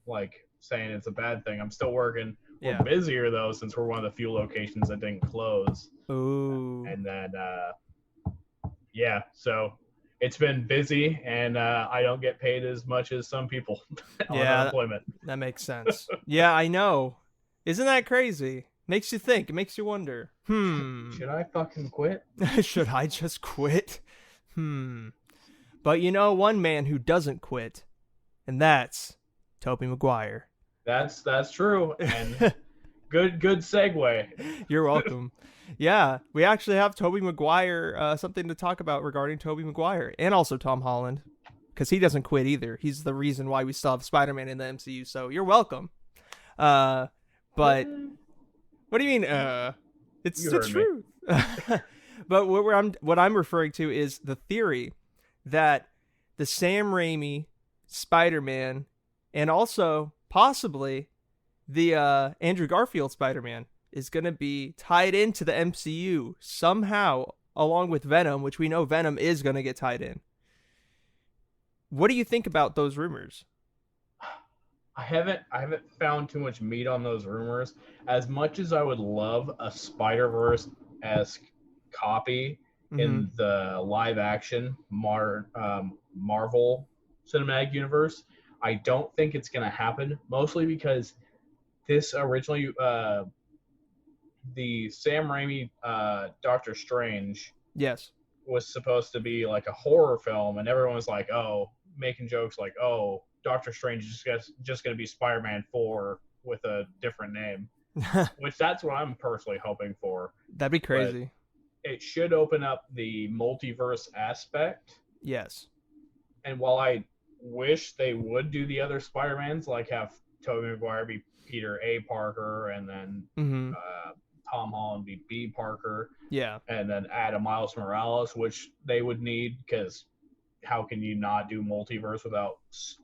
saying it's a bad thing. I'm still working. We're busier though, since we're one of the few locations that didn't close. Ooh. And then so it's been busy, and I don't get paid as much as some people on unemployment. That makes sense. Yeah, I know. Isn't that crazy? Makes you think. It makes you wonder. Should I fucking quit? Should I just quit? But you know one man who doesn't quit, and that's Tobey Maguire. That's true. And Good segue. You're welcome. Yeah, we actually have Tobey Maguire, something to talk about regarding Tobey Maguire, and also Tom Holland, because he doesn't quit either. He's the reason why we still have Spider-Man in the MCU, so you're welcome. But what do you mean, It's You the heard me. truth. But what I'm referring to is the theory that the Sam Raimi Spider-Man and also possibly the Andrew Garfield Spider-Man is going to be tied into the MCU somehow, along with Venom, which we know Venom is going to get tied in. What do you think about those rumors? I haven't found too much meat on those rumors. As much as I would love a Spider-Verse-esque copy in the live-action Marvel Cinematic Universe, I don't think it's going to happen. Mostly because this originally, the Sam Raimi Doctor Strange, Yes, was supposed to be like a horror film, and everyone was like, "Oh," making jokes like, "Oh, Doctor Strange is just going to be Spider-Man 4 with a different name," which that's what I'm personally hoping for. that'd be crazy. But it should open up the multiverse aspect. Yes. And while I wish they would do the other Spider-Mans, like have Tobey Maguire be Peter A. Parker, and then Tom Holland be B. Parker, Yeah. and then add a Miles Morales, which they would need, because how can you not do multiverse without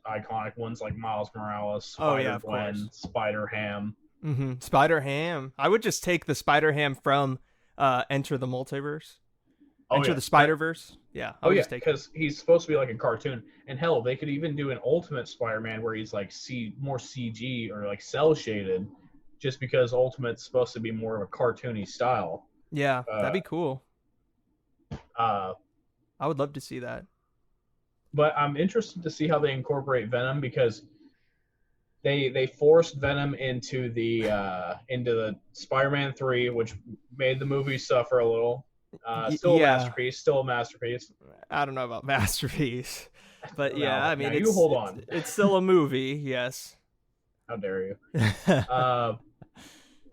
iconic ones like Miles Morales, Spider-Gwen, Spider-Ham? Spider-Ham. I would just take the Spider-Ham from Enter the Multiverse. Enter the Spider-Verse. Yeah. Because he's supposed to be like a cartoon. And hell, they could even do an Ultimate Spider-Man where he's like more CG or like cell shaded, just because Ultimate's supposed to be more of a cartoony style. Yeah, that'd be cool. I would love to see that. But I'm interested to see how they incorporate Venom, because they forced Venom into the Spider-Man 3, which made the movie suffer a little. Still a masterpiece. I don't know about masterpiece, but yeah, I mean, you hold on. It's still a movie, yes. How dare you?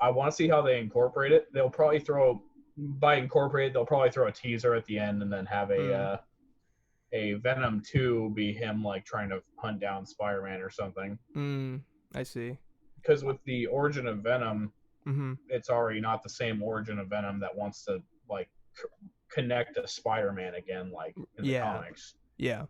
I want to see how they incorporate it. They'll probably throw a teaser at the end, and then have a Venom 2 be him like trying to hunt down Spider-Man or something. I see. Because with the origin of Venom, it's already not the same origin of Venom that wants to like connect to Spider-Man again, like in the comics. Yeah.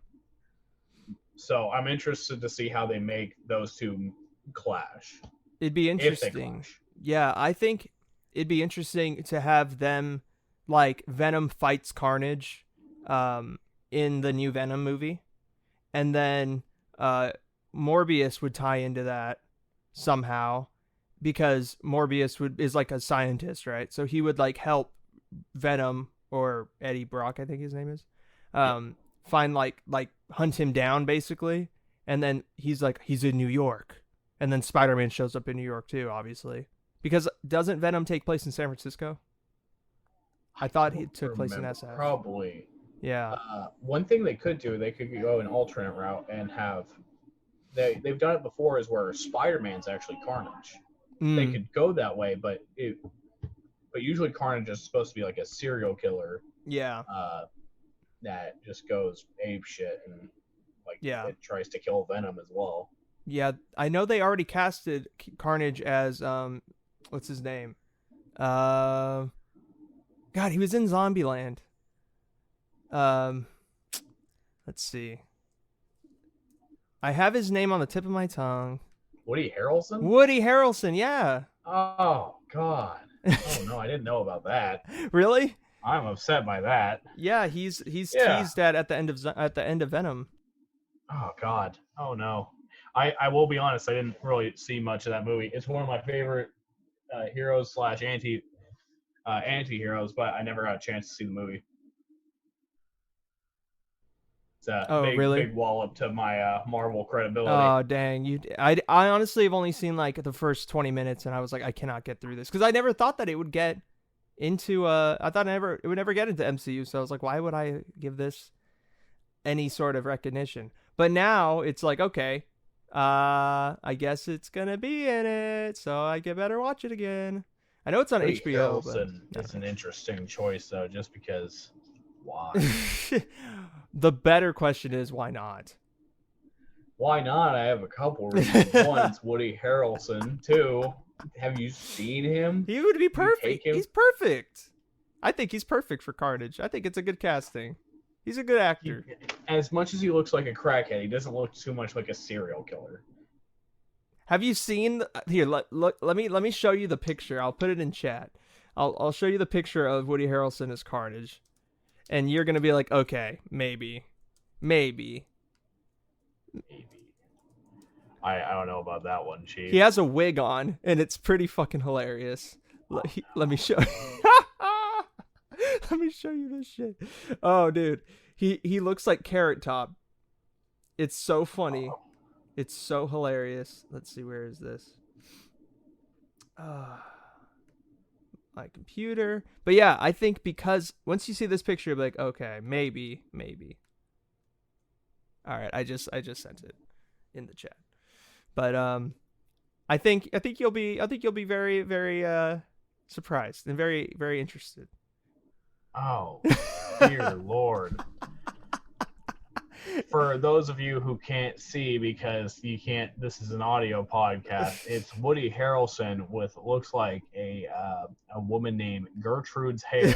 So I'm interested to see how they make those two clash. It'd be interesting. Yeah, I think it'd be interesting to have them, like, Venom fights Carnage in the new Venom movie, and then Morbius would tie into that somehow, because Morbius is like a scientist, right? So he would like help Venom, or Eddie Brock, I think his name is, find like hunt him down basically, and then he's in New York, and then Spider-Man shows up in New York too, obviously, because doesn't Venom take place in San Francisco? I thought he took place in SF. Probably. Yeah. One thing they could do, they could go an alternate route and have they've done it before, is where Spider-Man's actually Carnage. They could go that way, but usually Carnage is supposed to be like a serial killer. Yeah. That just goes ape shit and it tries to kill Venom as well. Yeah, I know they already casted Carnage as what's his name? God, he was in Zombieland. Let's see. I have his name on the tip of my tongue. Woody Harrelson? Woody Harrelson, yeah. Oh God. Oh no, I didn't know about that. Really? I'm upset by that. Yeah, he's teased at the end of Venom. Oh God. Oh no. I will be honest, I didn't really see much of that movie. It's one of my favorite heroes / anti-heroes, but I never got a chance to see the movie. It's a big wallop to my Marvel credibility. Oh dang! I honestly have only seen like the first 20 minutes, and I was like, I cannot get through this, because I never thought that it would get into I thought it would never get into MCU. So I was like, why would I give this any sort of recognition? But now it's like, okay, I guess it's gonna be in it, so I better watch it again. I know it's on Woody HBO, but Harrelson is an interesting choice, though, just because. Why? The better question is why not? Why not? I have a couple reasons. One, it's Woody Harrelson. Two, have you seen him? He would be You perfect. take him? He's perfect. I think he's perfect for Carnage. I think it's a good casting. He's a good actor. As much as he looks like a crackhead, he doesn't look too much like a serial killer. Have you seen here? Let me show you the picture. I'll put it in chat. I'll show you the picture of Woody Harrelson as Carnage, and you're gonna be like, okay, maybe. Maybe. I don't know about that one, Chief. He has a wig on, and it's pretty fucking hilarious. Let me show. Let me show you this shit. Oh, dude, he looks like Carrot Top. It's so funny. Oh. It's so hilarious. Let's see, where is this? My computer. But yeah, I think because once you see this picture, you'll be like, okay, maybe. All right, I just sent it in the chat. But I think you'll be very, very surprised and very, very interested. Oh, dear Lord. For those of you who can't see, because you can't, this is an audio podcast, it's Woody Harrelson with looks like a woman named Gertrude's hair.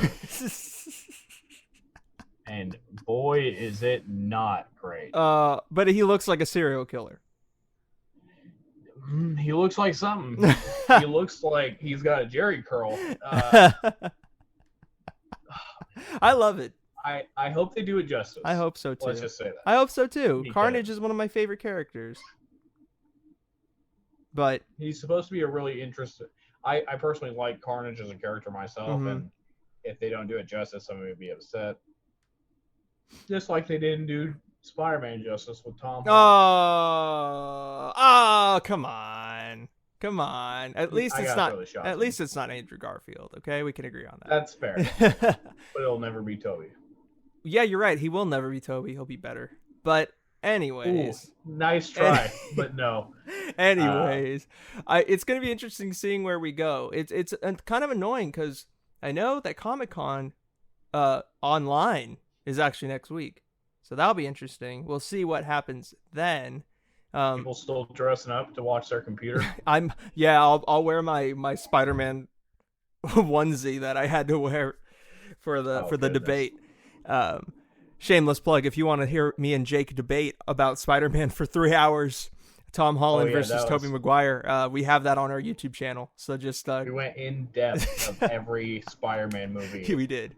And boy, is it not great. But he looks like a serial killer. He looks like something. He looks like he's got a Jerry curl. I love it. I hope they do it justice. I hope so too. Let's just say that. I hope so too. Because Carnage is one of my favorite characters. But he's supposed to be a really interesting. I personally like Carnage as a character myself, and if they don't do it justice, I'm going to be upset. Just like they didn't do Spider-Man justice with Tom Holland. Oh, come on. At least it's not. Really At least it's not Andrew Garfield. Okay, we can agree on that. That's fair. But it'll never be Tobey. Yeah, you're right. He will never be Tobey. He'll be better. But anyways, nice try, but no. Anyways, it's gonna be interesting seeing where we go. It's kind of annoying because I know that Comic-Con online is actually next week, so that'll be interesting. We'll see what happens then. People still dressing up to watch their computer. I'll wear my Spider-Man onesie that I had to wear for the debate. Shameless plug, if you want to hear me and Jake debate about Spider-Man for 3 hours, Tom Holland versus Tobey Maguire, we have that on our YouTube channel. So just we went in depth of every Spider-Man movie. We did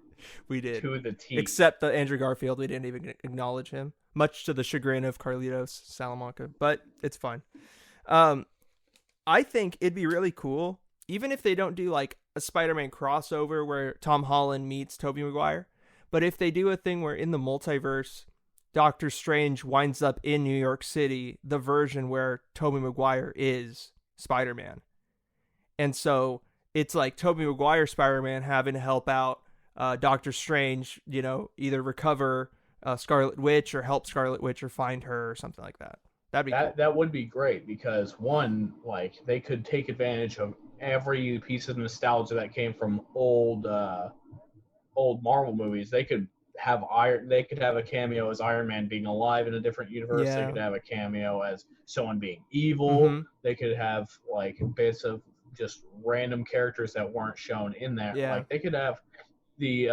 to the T. Except the Andrew Garfield, we didn't even acknowledge him, much to the chagrin of Carlitos Salamanca, but it's fine. I think it'd be really cool, even if they don't do like a Spider-Man crossover where Tom Holland meets Tobey Maguire, but if they do a thing where in the multiverse, Doctor Strange winds up in New York City, the version where Tobey Maguire is Spider-Man. And so it's like Tobey Maguire Spider-Man having to help out Doctor Strange, either recover Scarlet Witch or help Scarlet Witch or find her or something like that. That'd be cool. That would be great because one, like they could take advantage of every piece of nostalgia that came from old Marvel movies. They could have a cameo as Iron Man being alive in a different universe. Yeah. They could have a cameo as someone being evil. They could have like bits of just random characters that weren't shown in there. Yeah. Like they could have the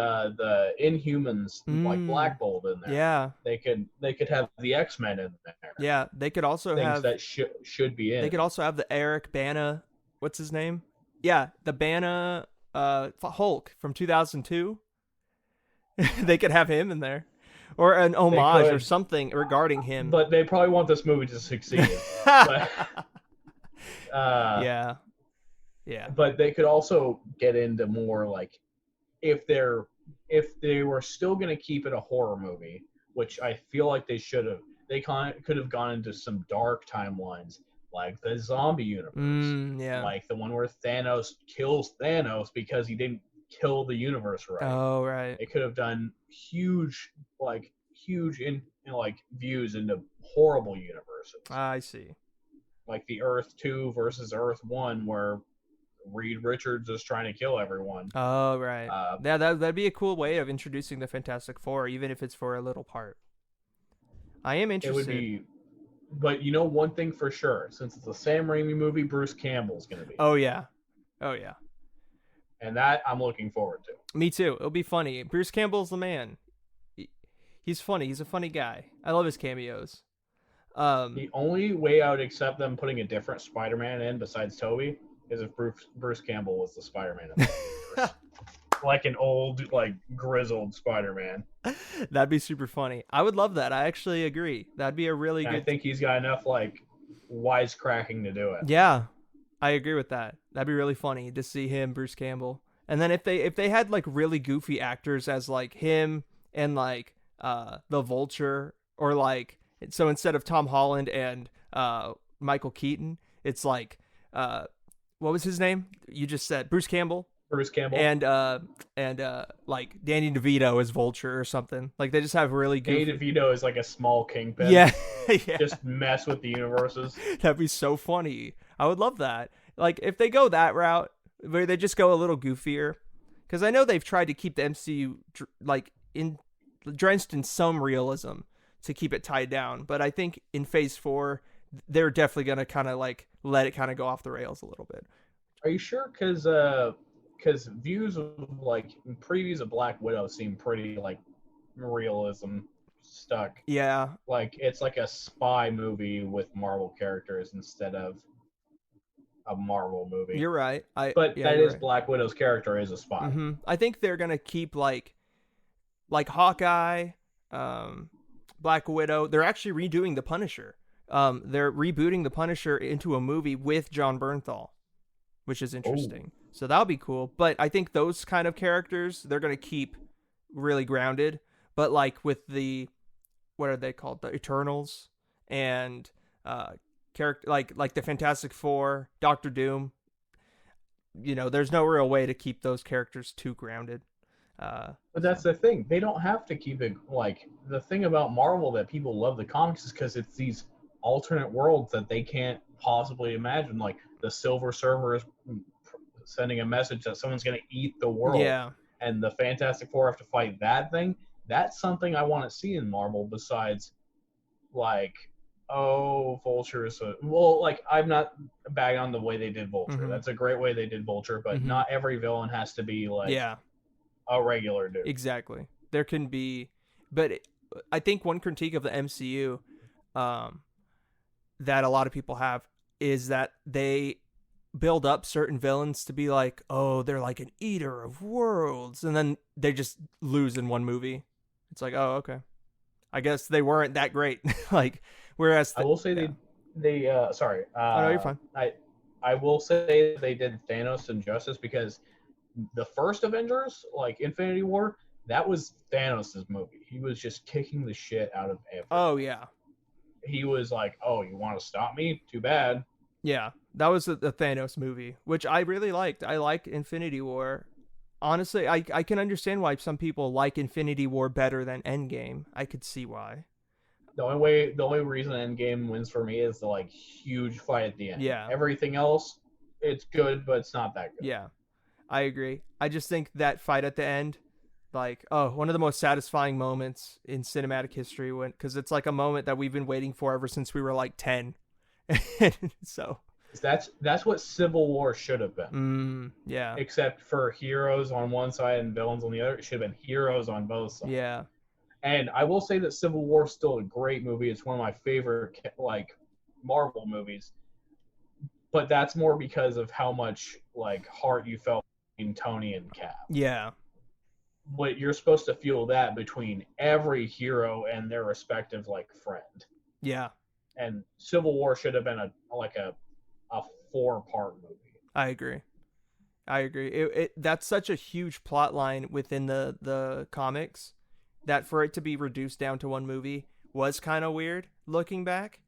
Inhumans like Black Bolt in there. Yeah. They could have the X-Men in there. Yeah, they could also things have that should be in. They could also have the Eric Bana, what's his name? Yeah, the Bana Hulk from 2002. They could have him in there, or an homage or something regarding him. But they probably want this movie to succeed. But, yeah. But they could also get into more like if they were still going to keep it a horror movie, which I feel like they should have. They could have gone into some dark timelines, like the zombie universe, like the one where Thanos kills Thanos because he didn't kill the universe right. Oh, right. They could have done huge views into horrible universes. I see. like the Earth 2 versus Earth 1, where Reed Richards is trying to kill everyone. Oh, right. Yeah, that'd be a cool way of introducing the Fantastic Four, even if it's for a little part. I am interested. It would be, but you know one thing for sure, since it's a Sam Raimi movie, Bruce Campbell's going to be. Oh, yeah. Oh, yeah. And that I'm looking forward to. Me too. It'll be funny. Bruce Campbell's the man. He's funny. He's a funny guy. I love his cameos. The only way I would accept them putting a different Spider-Man in besides Tobey is if Bruce Campbell was the Spider-Man in the like an old, like grizzled Spider-Man. That'd be super funny. I would love that. I actually agree. That'd be a really good. I think he's got enough like wisecracking to do it. Yeah, I agree with that. That'd be really funny to see him, Bruce Campbell. And then if they had like really goofy actors as like him and like the Vulture, or like, so instead of Tom Holland and Michael Keaton, it's like what was his name? You just said Bruce Campbell. Bruce Campbell. And like Danny DeVito as Vulture or something. Like they just have really goofy. Danny DeVito is like a small kingpin. Yeah. Yeah. Just mess with the universes. That'd be so funny. I would love that. Like if they go that route, where they just go a little goofier, because I know they've tried to keep the MCU like drenched in some realism to keep it tied down. But I think in Phase 4, they're definitely gonna kind of like let it kind of go off the rails a little bit. Are you sure? Because views of like previews of Black Widow seem pretty like realism stuck. Yeah. Like it's like a spy movie with Marvel characters instead of a Marvel movie. You're right. But that is right. Black Widow's character is a spy. Mm-hmm. I think they're gonna keep like Hawkeye, Black Widow. They're actually redoing the Punisher. They're rebooting the Punisher into a movie with Jon Bernthal, which is interesting. Oh. So that'll be cool. But I think those kind of characters, they're going to keep really grounded. But like with the, what are they called? The Eternals and character like the Fantastic Four, Doctor Doom. You know, there's no real way to keep those characters too grounded. But that's the thing. They don't have to keep it like the thing about Marvel that people love the comics is because it's these alternate worlds that they can't possibly imagine. Like the Silver Surfer is sending a message that someone's going to eat the world. Yeah. And the Fantastic Four have to fight that thing. That's something I want to see in Marvel besides, like, Vulture is well, like, I'm not bagging on the way they did Vulture. Mm-hmm. That's a great way they did Vulture, but mm-hmm. not every villain has to be, like, a regular dude. Exactly. There can be, but I think one critique of the MCU that a lot of people have is that they build up certain villains to be like, oh, they're like an eater of worlds, and then they just lose in one movie. It's like, oh, okay, I guess they weren't that great. Like, whereas I will say they sorry. Oh, no, you're fine. I will say they did Thanos injustice because the first Avengers, like Infinity War, that was Thanos' movie. He was just kicking the shit out of everything. Oh yeah. He was like, oh, you want to stop me? Too bad. Yeah, that was the Thanos movie, which I really liked. I like Infinity War. Honestly, I can understand why some people like Infinity War better than Endgame. I could see why. The only reason Endgame wins for me is the like huge fight at the end. Yeah. Everything else, it's good, but it's not that good. Yeah, I agree. I just think that fight at the end, like, one of the most satisfying moments in cinematic history, because it's like a moment that we've been waiting for ever since we were like 10. So that's what Civil War should have been. Yeah. Except for heroes on one side and villains on the other. It should have been heroes on both sides. Yeah. And I will say that Civil War is still a great movie. It's one of my favorite like Marvel movies. But that's more because of how much like heart you felt in Tony and Cap. Yeah. But you're supposed to feel that between every hero and their respective like friend. Yeah. And Civil War should have been a 4-part movie. I agree. It that's such a huge plot line within the comics that for it to be reduced down to one movie was kind of weird looking back.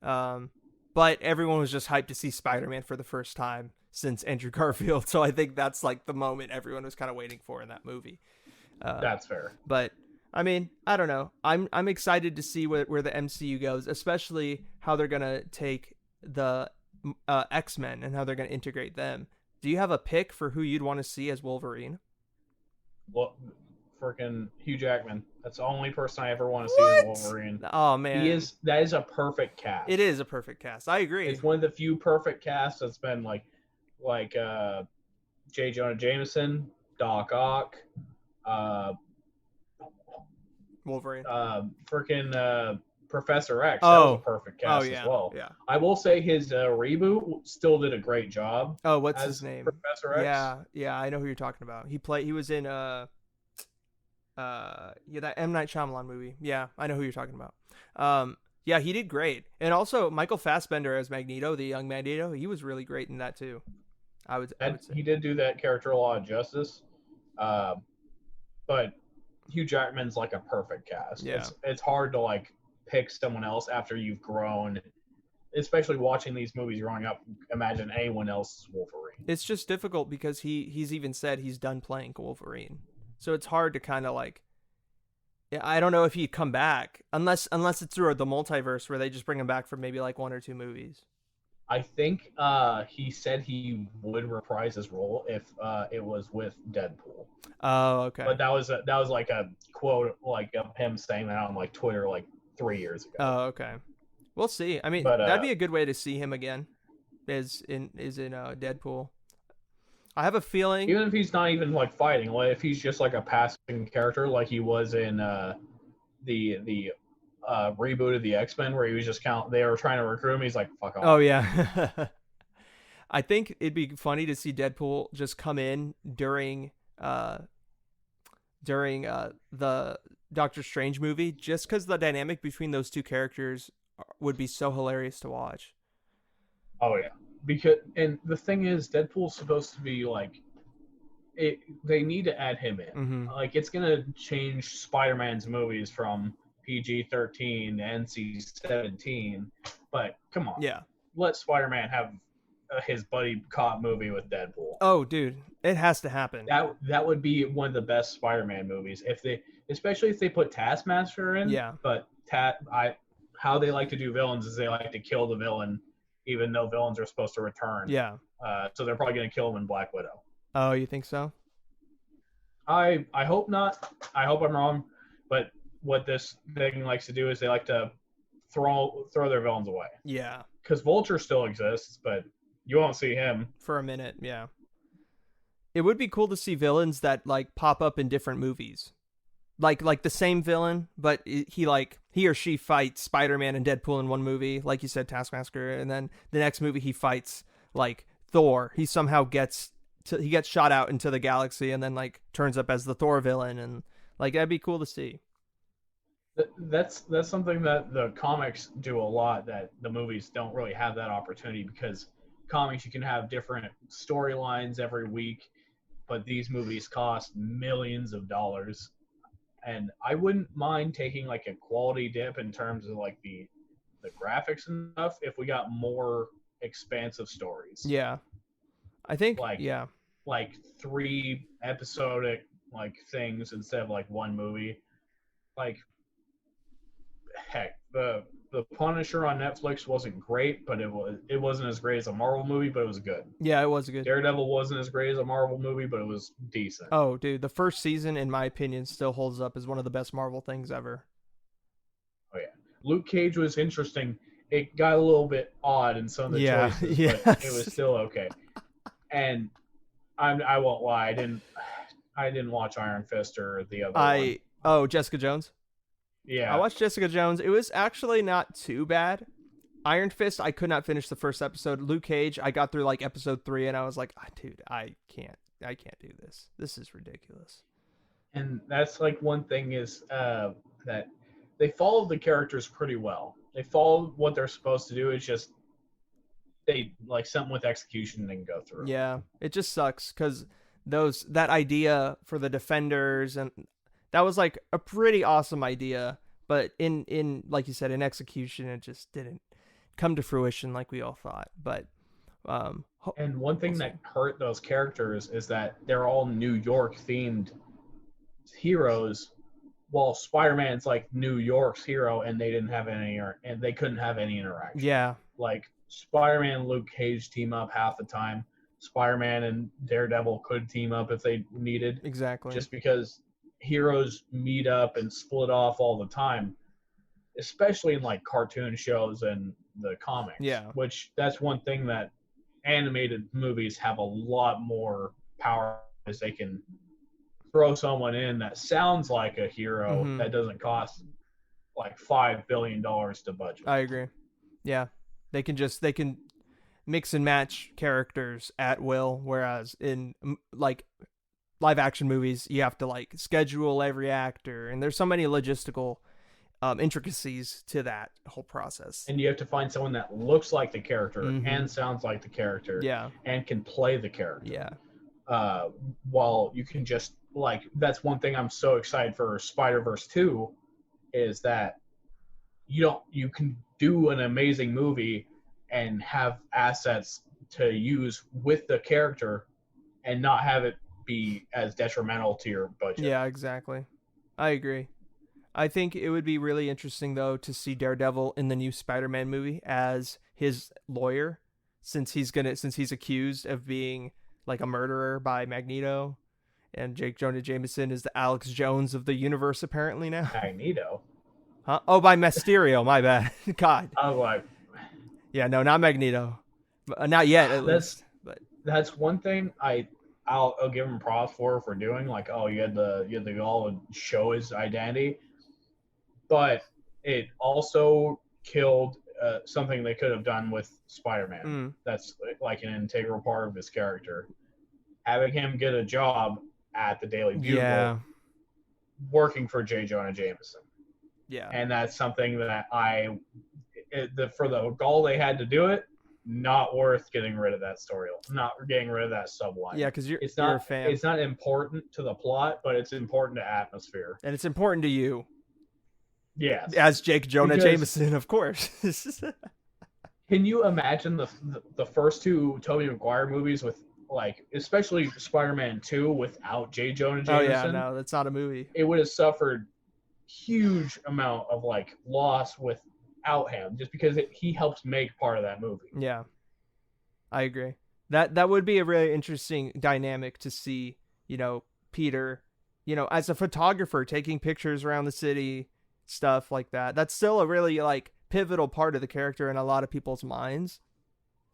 But everyone was just hyped to see Spider-Man for the first time since Andrew Garfield. So I think that's like the moment everyone was kind of waiting for in that movie. That's fair. But I mean, I don't know. I'm excited to see where the MCU goes, especially how they're gonna take the X-Men and how they're going to integrate them. Do you have a pick for who you'd want to see as Wolverine? Well, freaking Hugh Jackman. That's the only person I ever want to see as Wolverine. Oh man, that is a perfect cast. It is a perfect cast. I agree. It's one of the few perfect casts that's been like J. Jonah Jameson, Doc Ock, Wolverine, freaking Professor X. That was a perfect cast as well. Yeah. I will say his reboot still did a great job. Oh, what's his name? Professor X. Yeah, I know who you're talking about. He was in that M. Night Shyamalan movie. Yeah, I know who you're talking about. Yeah, he did great. And also Michael Fassbender as Magneto, the young Magneto, he was really great in that too. I would say. He did do that character a lot of justice. But Hugh Jackman's like a perfect cast. Yeah. It's hard to like pick someone else after you've grown, especially watching these movies growing up. Imagine anyone else's Wolverine. It's just difficult because he's even said he's done playing Wolverine. So it's hard to kind of like, I don't know if he'd come back unless it's through the multiverse where they just bring him back for maybe like 1 or 2 movies. I think he said he would reprise his role if it was with Deadpool. Oh, okay. But that was like a quote like of him saying that on like Twitter like 3 years ago. Oh, okay. We'll see. I mean, that'd be a good way to see him again. Is in Deadpool. I have a feeling, even if he's not even like fighting, like if he's just like a passing character, like he was in the reboot of the X-Men, where he was just they were trying to recruit him. He's like, fuck off. Oh yeah. I think it'd be funny to see Deadpool just come in during the Doctor Strange movie, just because the dynamic between those two characters would be so hilarious to watch. Oh yeah. And the thing is, Deadpool's supposed to be like, they need to add him in. Mm-hmm. Like, it's gonna change Spider-Man's movies from PG-13 to NC-17. But come on, let Spider-Man have his buddy cop movie with Deadpool. Oh, dude, it has to happen. That would be one of the best Spider-Man movies especially if they put Taskmaster in. Yeah. But how they like to do villains is they like to kill the villain, even though villains are supposed to return. Yeah. So they're probably going to kill him in Black Widow. Oh, you think so? I hope not. I hope I'm wrong. But what this thing likes to do is they like to throw their villains away. Yeah. Because Vulture still exists, but you won't see him. For a minute, yeah. It would be cool to see villains that like pop up in different movies. Like the same villain, but he or she fights Spider-Man and Deadpool in one movie, like you said, Taskmaster, and then the next movie he fights like Thor. He somehow gets shot out into the galaxy and then like turns up as the Thor villain, and like that'd be cool to see. That's something that the comics do a lot that the movies don't really have that opportunity, because comics you can have different storylines every week, but these movies cost millions of dollars. And I wouldn't mind taking like a quality dip in terms of like the graphics and stuff if we got more expansive stories. Yeah. I think like 3 episodic like things instead of like one movie. Like heck, the Punisher on Netflix wasn't great, but it wasn't as great as a Marvel movie, but it was good. Yeah, it was good. Daredevil wasn't as great as a Marvel movie, but it was decent. Oh, dude, the first season, in my opinion, still holds up as one of the best Marvel things ever. Oh yeah, Luke Cage was interesting. It got a little bit odd in some of the choices, yes. but it was still okay. And I won't lie, I didn't watch Iron Fist or the other one. Oh, Jessica Jones? Yeah. I watched Jessica Jones. It was actually not too bad. Iron Fist, I could not finish the first episode. Luke Cage, I got through like episode 3 and I was like, dude, I can't do this. This is ridiculous. And that's like one thing is that they followed the characters pretty well. They followed what they're supposed to do. It's just they like something with execution didn't go through. Yeah, it just sucks because that idea for the Defenders, and that was like a pretty awesome idea, but in like you said, in execution, it just didn't come to fruition like we all thought. But and one thing that hurt those characters is that they're all New York themed heroes, while Spider-Man's like New York's hero, and they didn't have any, and they couldn't have any interaction. Yeah, like Spider-Man and Luke Cage team up half the time. Spider-Man and Daredevil could team up if they needed. Exactly. Just because heroes meet up and split off all the time, especially in like cartoon shows and the comics. Yeah. Which that's one thing that animated movies have a lot more power, is they can throw someone in that sounds like a hero that doesn't cost like $5 billion to budget. I agree. Yeah. They can mix and match characters at will, whereas in like live action movies you have to like schedule every actor, and there's so many logistical intricacies to that whole process. And you have to find someone that looks like the character and sounds like the character, and can play the character. Yeah. While you can just like, that's one thing I'm so excited for Spider-Verse 2, is that you can do an amazing movie and have assets to use with the character and not have it be as detrimental to your budget. Yeah, exactly. I agree. I think it would be really interesting though to see Daredevil in the new Spider-Man movie as his lawyer, since he's accused of being like a murderer by Magneto, and Jonah Jameson is the Alex Jones of the universe apparently now. Magneto? Huh? Oh, by Mysterio, my bad. God. I was like, yeah, no, not Magneto. Not yet, at least. But that's one thing I'll give him props for doing. Like, oh, you had the goal to show his identity, but it also killed something they could have done with Spider-Man. That's like an integral part of his character. Having him get a job at the Daily Bugle, working for J. Jonah Jameson. Yeah, and that's something that for the goal they had to do it, not worth getting rid of that story, not getting rid of that subline. Yeah, because you're a fan. It's not important to the plot, but it's important to atmosphere, and it's important to you. Yes, as Jake Jonah Jameson, of course. Can you imagine the first two Tobey Maguire movies with, like, especially Spider-Man 2 without J. Jonah Jameson? Oh yeah, no, that's not a movie. It would have suffered huge amount of like loss without him, just because he helps make part of that movie. Yeah, I agree. That would be a really interesting dynamic to see. Peter, as a photographer taking pictures around the city, stuff like that. That's still a really like pivotal part of the character in a lot of people's minds.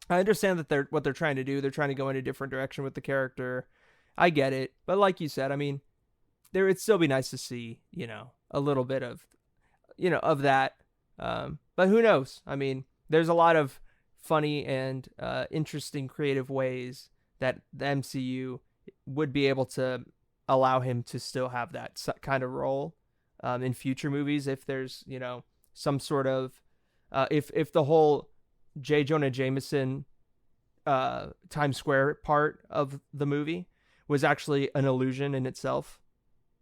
I understand that what they're trying to do. They're trying to go in a different direction with the character. I get it, but like you said, I mean, it'd still be nice to see, a little bit of, of that. But who knows? I mean, there's a lot of funny and interesting creative ways that the MCU would be able to allow him to still have that kind of role in future movies. If there's, some sort of, if the whole J. Jonah Jameson Times Square part of the movie was actually an illusion in itself.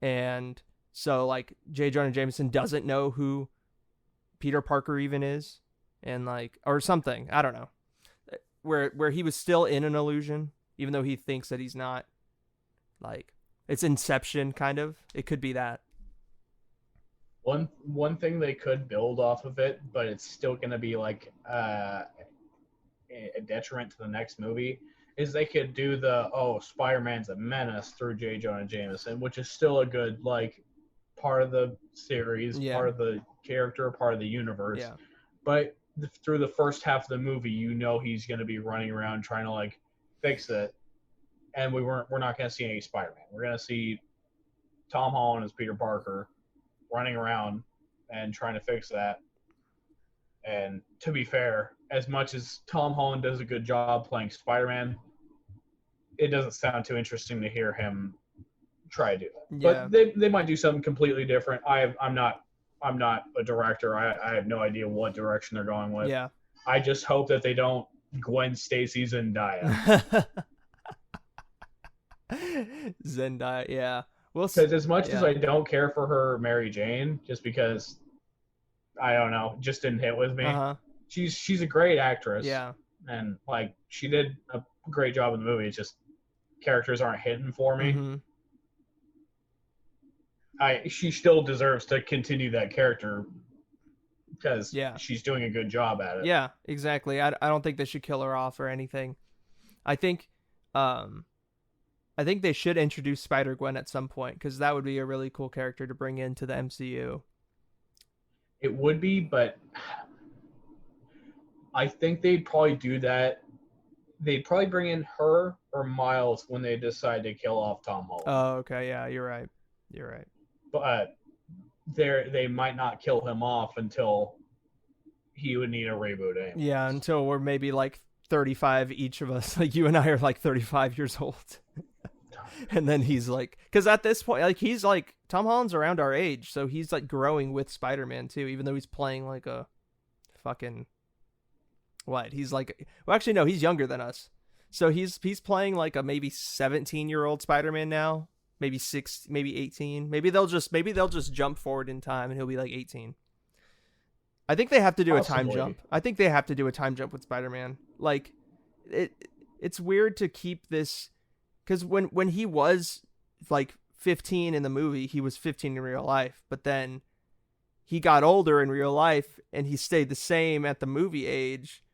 And so like J. Jonah Jameson doesn't know who Peter Parker even is, and like, or something, I don't know, where he was still in an illusion, even though he thinks that he's not. Like, it's Inception kind of. It could be that. One thing they could build off of it, but it's still going to be like a detriment to the next movie, is they could do Spider-Man's a menace through J. Jonah Jameson, which is still a good like part of the series, part of the character, part of the universe. Yeah. But through the first half of the movie, he's going to be running around trying to like fix it, and we're not going to see any Spider-Man. We're going to see Tom Holland as Peter Parker running around and trying to fix that. And to be fair, as much as Tom Holland does a good job playing Spider-Man, it doesn't sound too interesting to hear him try to do that. Yeah. But they might do something completely different. I'm not a director. I have no idea what direction they're going with. Yeah. I just hope that they don't Gwen Stacy Zendaya. Zendaya, yeah. Because as much as I don't care for her Mary Jane, just because, I don't know, just didn't hit with me. Uh-huh. She's a great actress. Yeah. And like she did a great job in the movie. It's just characters aren't hitting for me. Mm-hmm. She still deserves to continue that character because Yeah. she's doing a good job at it. Yeah, exactly. I don't think they should kill her off or anything. I think they should introduce Spider-Gwen at some point, because that would be a really cool character to bring into the MCU. It would be, but I think they'd probably do that. They'd probably bring in her or Miles when they decide to kill off Tom Holland. Oh, okay. Yeah, you're right. But they might not kill him off until he would need a reboot anyway. Yeah, until we're maybe like 35 each of us. Like you and I are like 35 years old. And then he's like, because at this point, like he's like, Tom Holland's around our age, so he's like growing with Spider-Man too, even though he's playing like a fucking what? He's like, well, actually no, he's younger than us. So he's playing like a maybe 17-year-old Spider-Man now, maybe 18. Maybe they'll just jump forward in time and he'll be like 18. I think they have to do a time jump. I think they have to do a time jump with Spider-Man. Like it's weird to keep this, because when he was like 15 in the movie, he was 15 in real life, but then he got older in real life and he stayed the same at the movie age.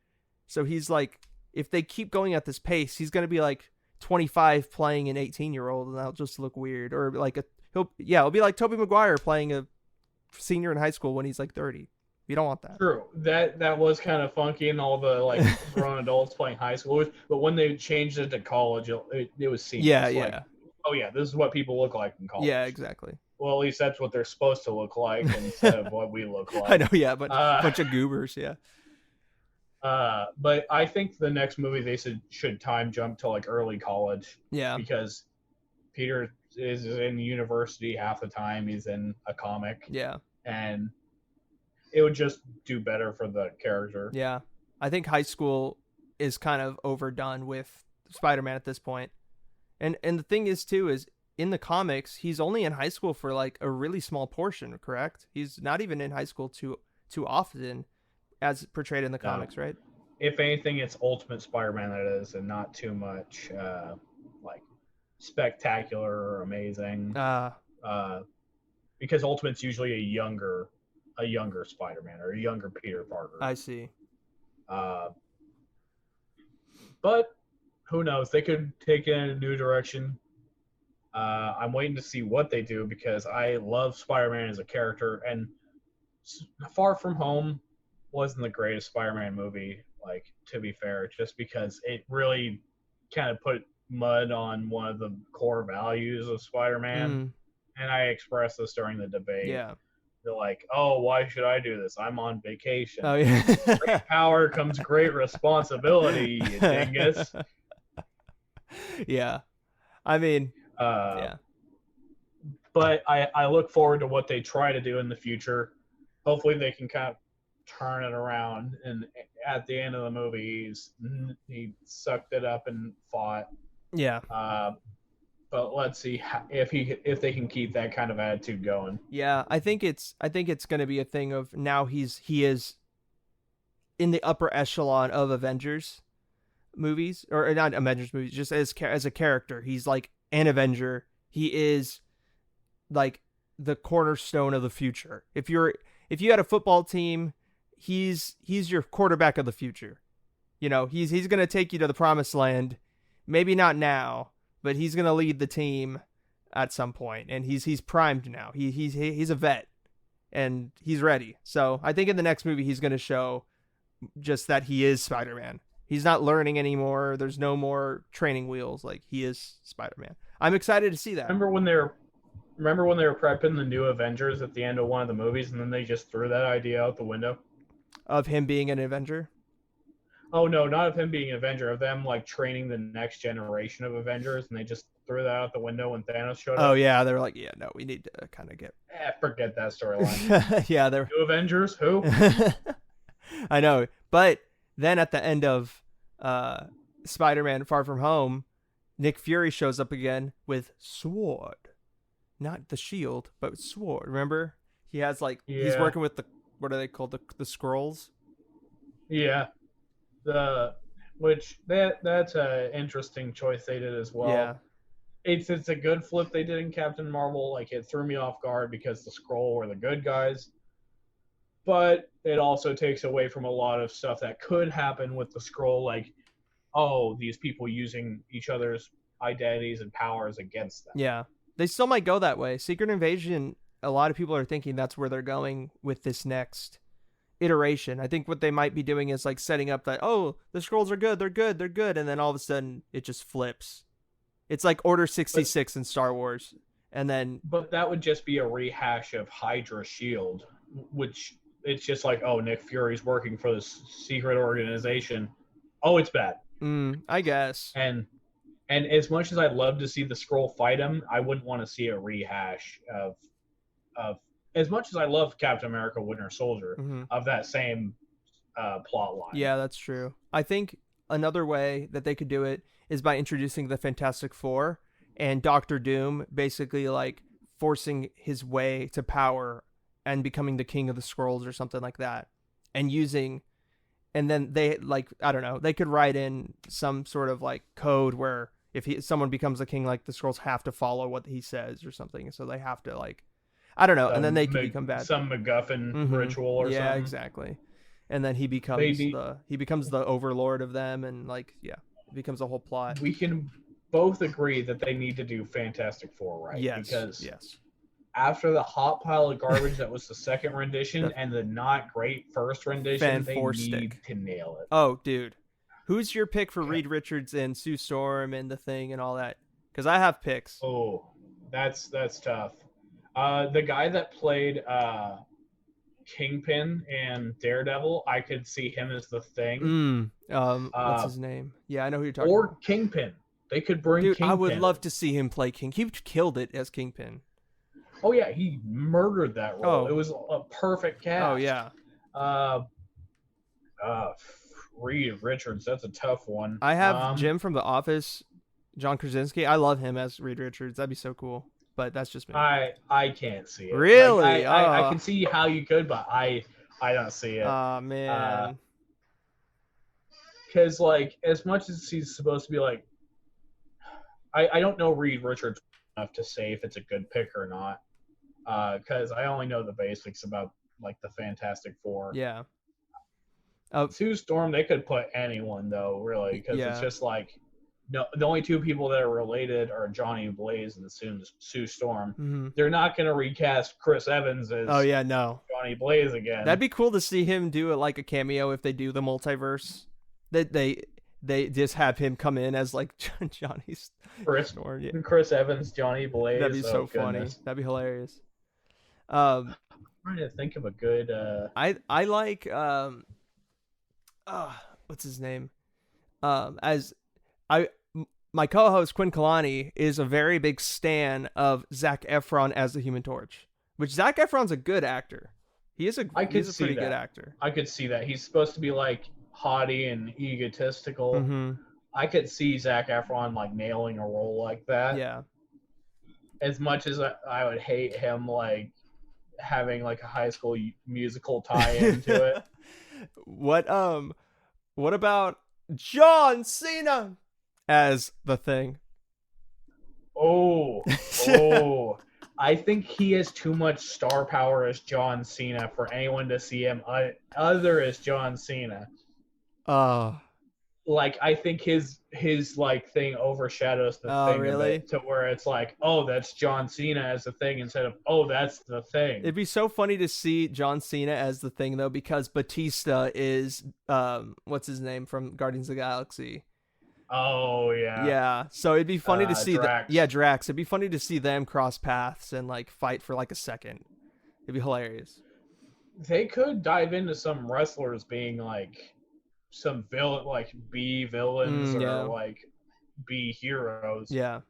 So he's like, if they keep going at this pace, he's going to be like 25 playing an 18-year-old, and that'll just look weird. Or like it'll be like Tobey Maguire playing a senior in high school when he's like 30. You don't want that. True. That was kind of funky, and all the like grown adults playing high school. But when they changed it to college, it was seniors. Yeah, like, yeah. Oh yeah, this is what people look like in college. Yeah, exactly. Well, at least that's what they're supposed to look like instead of what we look like. I know, yeah, but a bunch of goobers, yeah. But I think the next movie they should time jump to like early college. Yeah. Because Peter is in university half the time. He's in a comic. Yeah. And it would just do better for the character. Yeah. I think high school is kind of overdone with Spider-Man at this point. And the thing is too is in the comics, he's only in high school for like a really small portion, correct? He's not even in high school too often as portrayed in the comics, right? If anything, it's Ultimate Spider-Man that is, and not too much like spectacular or amazing. Because Ultimate's usually a younger Spider-Man or a younger Peter Parker. I see. But who knows? They could take it in a new direction. I'm waiting to see what they do, because I love Spider-Man as a character, and Far From Home wasn't the greatest Spider-Man movie, like, to be fair, just because it really kind of put mud on one of the core values of Spider-Man. And I expressed this during the debate. Yeah. They're like, oh, why should I do this? I'm on vacation. Oh, yeah. Great power comes great responsibility, you dingus. Yeah. I mean, yeah. But I look forward to what they try to do in the future. Hopefully they can kind of turn it around, and at the end of the movie he sucked it up and fought. Yeah. But let's see if they can keep that kind of attitude going. Yeah, I think it's going to be a thing of now he is in the upper echelon of Avengers movies, or not Avengers movies, just as a character. He's like an Avenger. He is like the cornerstone of the future. If you had a football team, he's your quarterback of the future. You know, he's going to take you to the promised land. Maybe not now, but he's going to lead the team at some point, and he's primed now. He's a vet, and he's ready. So I think in the next movie he's going to show just that he is Spider-Man. He's not learning anymore. There's no more training wheels. Like, he is Spider-Man. I'm excited to see that. Remember when they were prepping the new Avengers at the end of one of the movies, and then they just threw that idea out the window? Of him being an Avenger? Oh, no, not of him being an Avenger, of them, like, training the next generation of Avengers, and they just threw that out the window when Thanos showed up. Oh, yeah, they were like, yeah, no, we need to kind of get... forget that storyline. Yeah, they're... New Avengers? Who? I know, but then at the end of Spider-Man Far From Home, Nick Fury shows up again with sword. Not the shield, but sword, remember? He has, like, he's working with the... What are they called? The Skrulls? Yeah. Which that's an interesting choice they did as well. Yeah. It's a good flip they did in Captain Marvel. Like, it threw me off guard because the Skrull were the good guys. but it also takes away from a lot of stuff that could happen with the scroll, like, oh, these people using each other's identities and powers against them. Yeah. They still might go that way. Secret Invasion, a lot of people are thinking that's where they're going with this next iteration. I think what they might be doing is like setting up that, oh, the scrolls are good, they're good, they're good, and then all of a sudden it just flips. It's like Order 66 in Star Wars. And then But that would just be a rehash of Hydra Shield, which it's just like, oh, Nick Fury's working for this secret organization. Oh, it's bad. I guess. And as much as I'd love to see the Skrull fight him, I wouldn't want to see a rehash of as much as I love Captain America Winter Soldier, of that same plot line. Yeah, that's true. I think another way that they could do it is by introducing the Fantastic Four and Doctor Doom basically like forcing his way to power and becoming the king of the Skrulls or something like that. And then they, like, I don't know, they could write in some sort of like code where if someone becomes a king, like the Skrulls have to follow what he says or something. So they have to, like, I don't know. And then they can become bad. Some MacGuffin ritual or something. Yeah, exactly. And then he becomes the overlord of them, and like, yeah, it becomes a whole plot. We can both agree that they need to do Fantastic Four right. Yes. Because after the hot pile of garbage that was the second rendition and the not great first rendition, they need to nail it. Oh, dude. Who's your pick for Reed Richards and Sue Storm and The Thing and all that? Because I have picks. Oh, that's tough. The guy that played Kingpin and Daredevil, I could see him as The Thing. What's his name? Yeah, I know who you're talking about. Or Kingpin. They could bring Kingpin. I would love to see him play King. He killed it as Kingpin. Oh, yeah, he murdered that role. Oh. It was a perfect cast. Oh, yeah. Reed Richards, that's a tough one. I have Jim from The Office, John Krasinski. I love him as Reed Richards. That'd be so cool. But that's just me. I can't see it. Really? Like, I can see how you could, but I don't see it. Oh, man. Because, like, as much as he's supposed to be, like... I don't know Reed Richards enough to say if it's a good pick or not. Because I only know the basics about, like, the Fantastic Four. Yeah. Sue Storm, they could put anyone, though, really. Because it's just, like... No, the only two people that are related are Johnny Blaze and Sue Storm. They're not going to recast Chris Evans as Johnny Blaze again. That'd be cool to see him do like a cameo if they do the multiverse. That they just have him come in as like Johnny's Storm. Yeah. Chris Evans, Johnny Blaze. That'd be so funny. That'd be hilarious. I'm trying to think of a good. I like what's his name? My co-host Quinn Kalani is a very big stan of Zac Efron as the Human Torch, which Zac Efron's a good actor. He's a pretty good actor. I could see that. He's supposed to be like haughty and egotistical. I could see Zac Efron like nailing a role like that. Yeah. As much as I would hate him like having like a High School Musical tie-in to it. What about John Cena as the Thing? Oh, I think he has too much star power as John Cena for anyone to see him other as John Cena. Like, I think his like thing overshadows the Thing really? A bit, to where it's like, oh, that's John Cena as the Thing instead of, oh, that's the Thing. It'd be so funny to see John Cena as the Thing though, because Batista is what's his name from Guardians of the Galaxy. Oh yeah. Yeah. So it'd be funny to see Drax. Drax. It'd be funny to see them cross paths and like fight for like a second. It'd be hilarious. They could dive into some wrestlers being like some villain, like B villains or like B heroes. Yeah.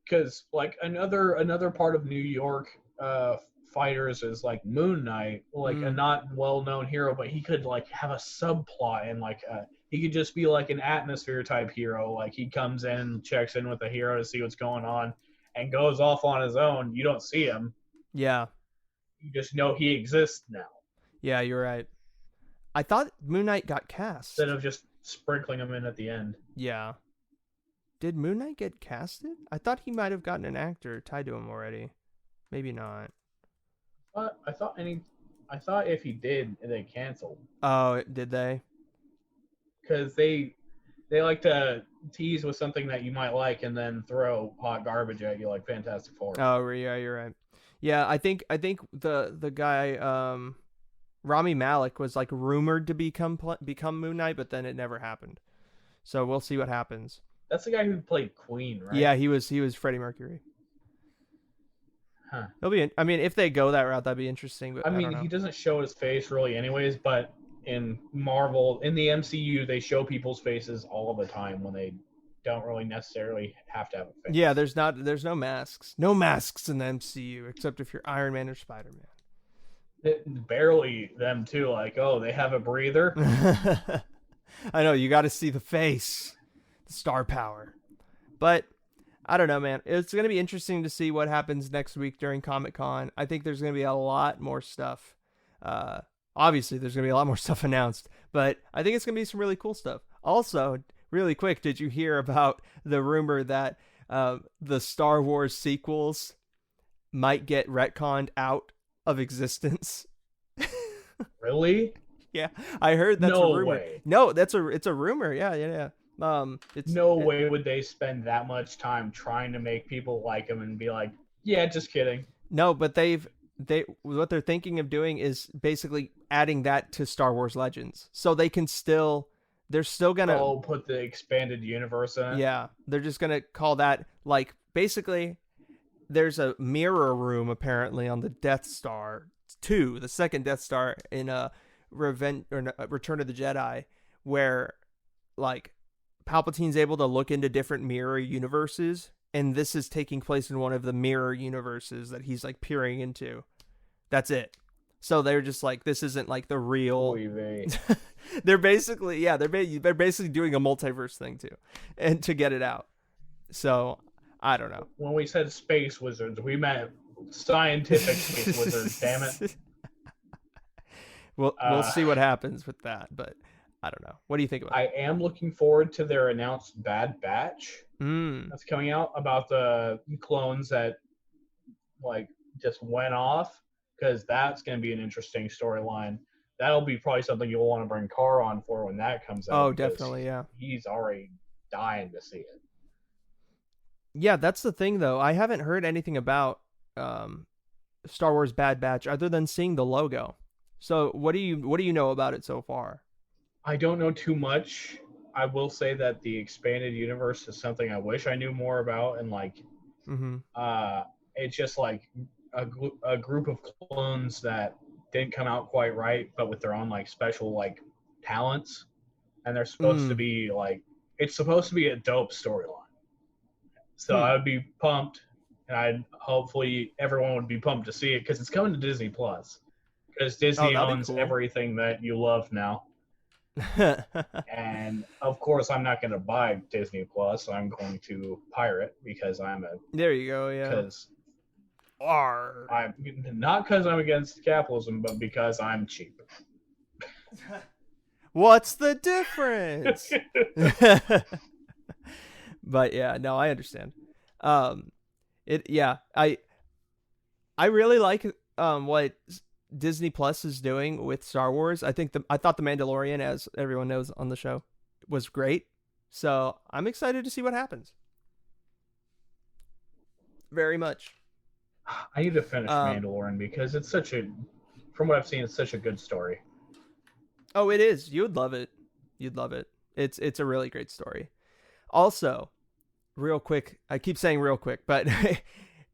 Because like another part of New York fighters is like Moon Knight, like a not well known hero, but he could like have a subplot and like he could just be like an atmosphere type hero. Like he comes in, checks in with the hero to see what's going on, and goes off on his own. You don't see him. Yeah. You just know he exists now. Yeah, you're right. I thought Moon Knight got cast. Instead of just sprinkling him in at the end. Yeah. Did Moon Knight get casted? I thought he might have gotten an actor tied to him already. Maybe not. I thought I thought if he did, they canceled. Oh, did they? Because they like to tease with something that you might like and then throw hot garbage at you like Fantastic Four. Oh, yeah, you're right. Yeah, I think the guy Rami Malek was like rumored to become Moon Knight, but then it never happened. So we'll see what happens. That's the guy who played Queen, right? Yeah, he was Freddie Mercury. Huh. I mean, if they go that route, that'd be interesting. But I mean, he doesn't show his face really, anyways. But in Marvel, in the MCU, they show people's faces all the time when they don't really necessarily have to have a face. Yeah, there's no masks in the MCU except if you're Iron Man or Spider-Man. Barely them too. Like, oh, they have a breather. I know, you got to see the face, the star power. But I don't know, man. It's going to be interesting to see what happens next week during Comic-Con. I think there's going to be a lot more stuff. Obviously, there's going to be a lot more stuff announced, but I think it's going to be some really cool stuff. Also, really quick, did you hear about the rumor that the Star Wars sequels might get retconned out of existence? Really? Yeah, I heard that's no a rumor. Way. No, it's a rumor. Yeah. It's no way would they spend that much time trying to make people like them and be like, yeah, just kidding. No, but what they're thinking of doing is basically adding that to Star Wars Legends, so they're still gonna put the expanded universe in it. Yeah, they're just gonna call that, like, basically there's a mirror room apparently on the Death Star 2, the second Death Star in Return of the Jedi, where like Palpatine's able to look into different mirror universes, and this is taking place in one of the mirror universes that he's like peering into. That's it. So they're just like, this isn't like the real. They're basically they're basically doing a multiverse thing too, and to get it out. So I don't know. When we said space wizards, we meant scientific space wizards. Damn it. We'll see what happens with that, but I don't know. What do you think about it? I am looking forward to their announced Bad Batch that's coming out, about the clones that like just went off, because that's going to be an interesting storyline. That'll be probably something you'll want to bring Carr on for when that comes out. Oh, definitely, yeah. He's already dying to see it. Yeah, that's the thing, though. I haven't heard anything about Star Wars Bad Batch other than seeing the logo. So what do you know about it so far? I don't know too much. I will say that the expanded universe is something I wish I knew more about, and like, it's just like a group of clones that didn't come out quite right, but with their own like special like talents, and they're supposed to be like, it's supposed to be a dope storyline. So I would be pumped, and hopefully everyone would be pumped to see it, because it's coming to Disney Plus, because Disney owns everything that you love now. And of course, I'm not going to buy Disney Plus. I'm going to pirate, because There you go. Yeah. Because I'm not because I'm against capitalism, but because I'm cheap. What's the difference? But yeah, no, I understand. I really like what Disney Plus is doing with Star Wars. I thought The Mandalorian, as everyone knows on the show, was great. So I'm excited to see what happens. Very much. I need to finish Mandalorian, because it's from what I've seen, it's such a good story. Oh, it is. You'd love it. It's a really great story. Also, real quick, I keep saying real quick, but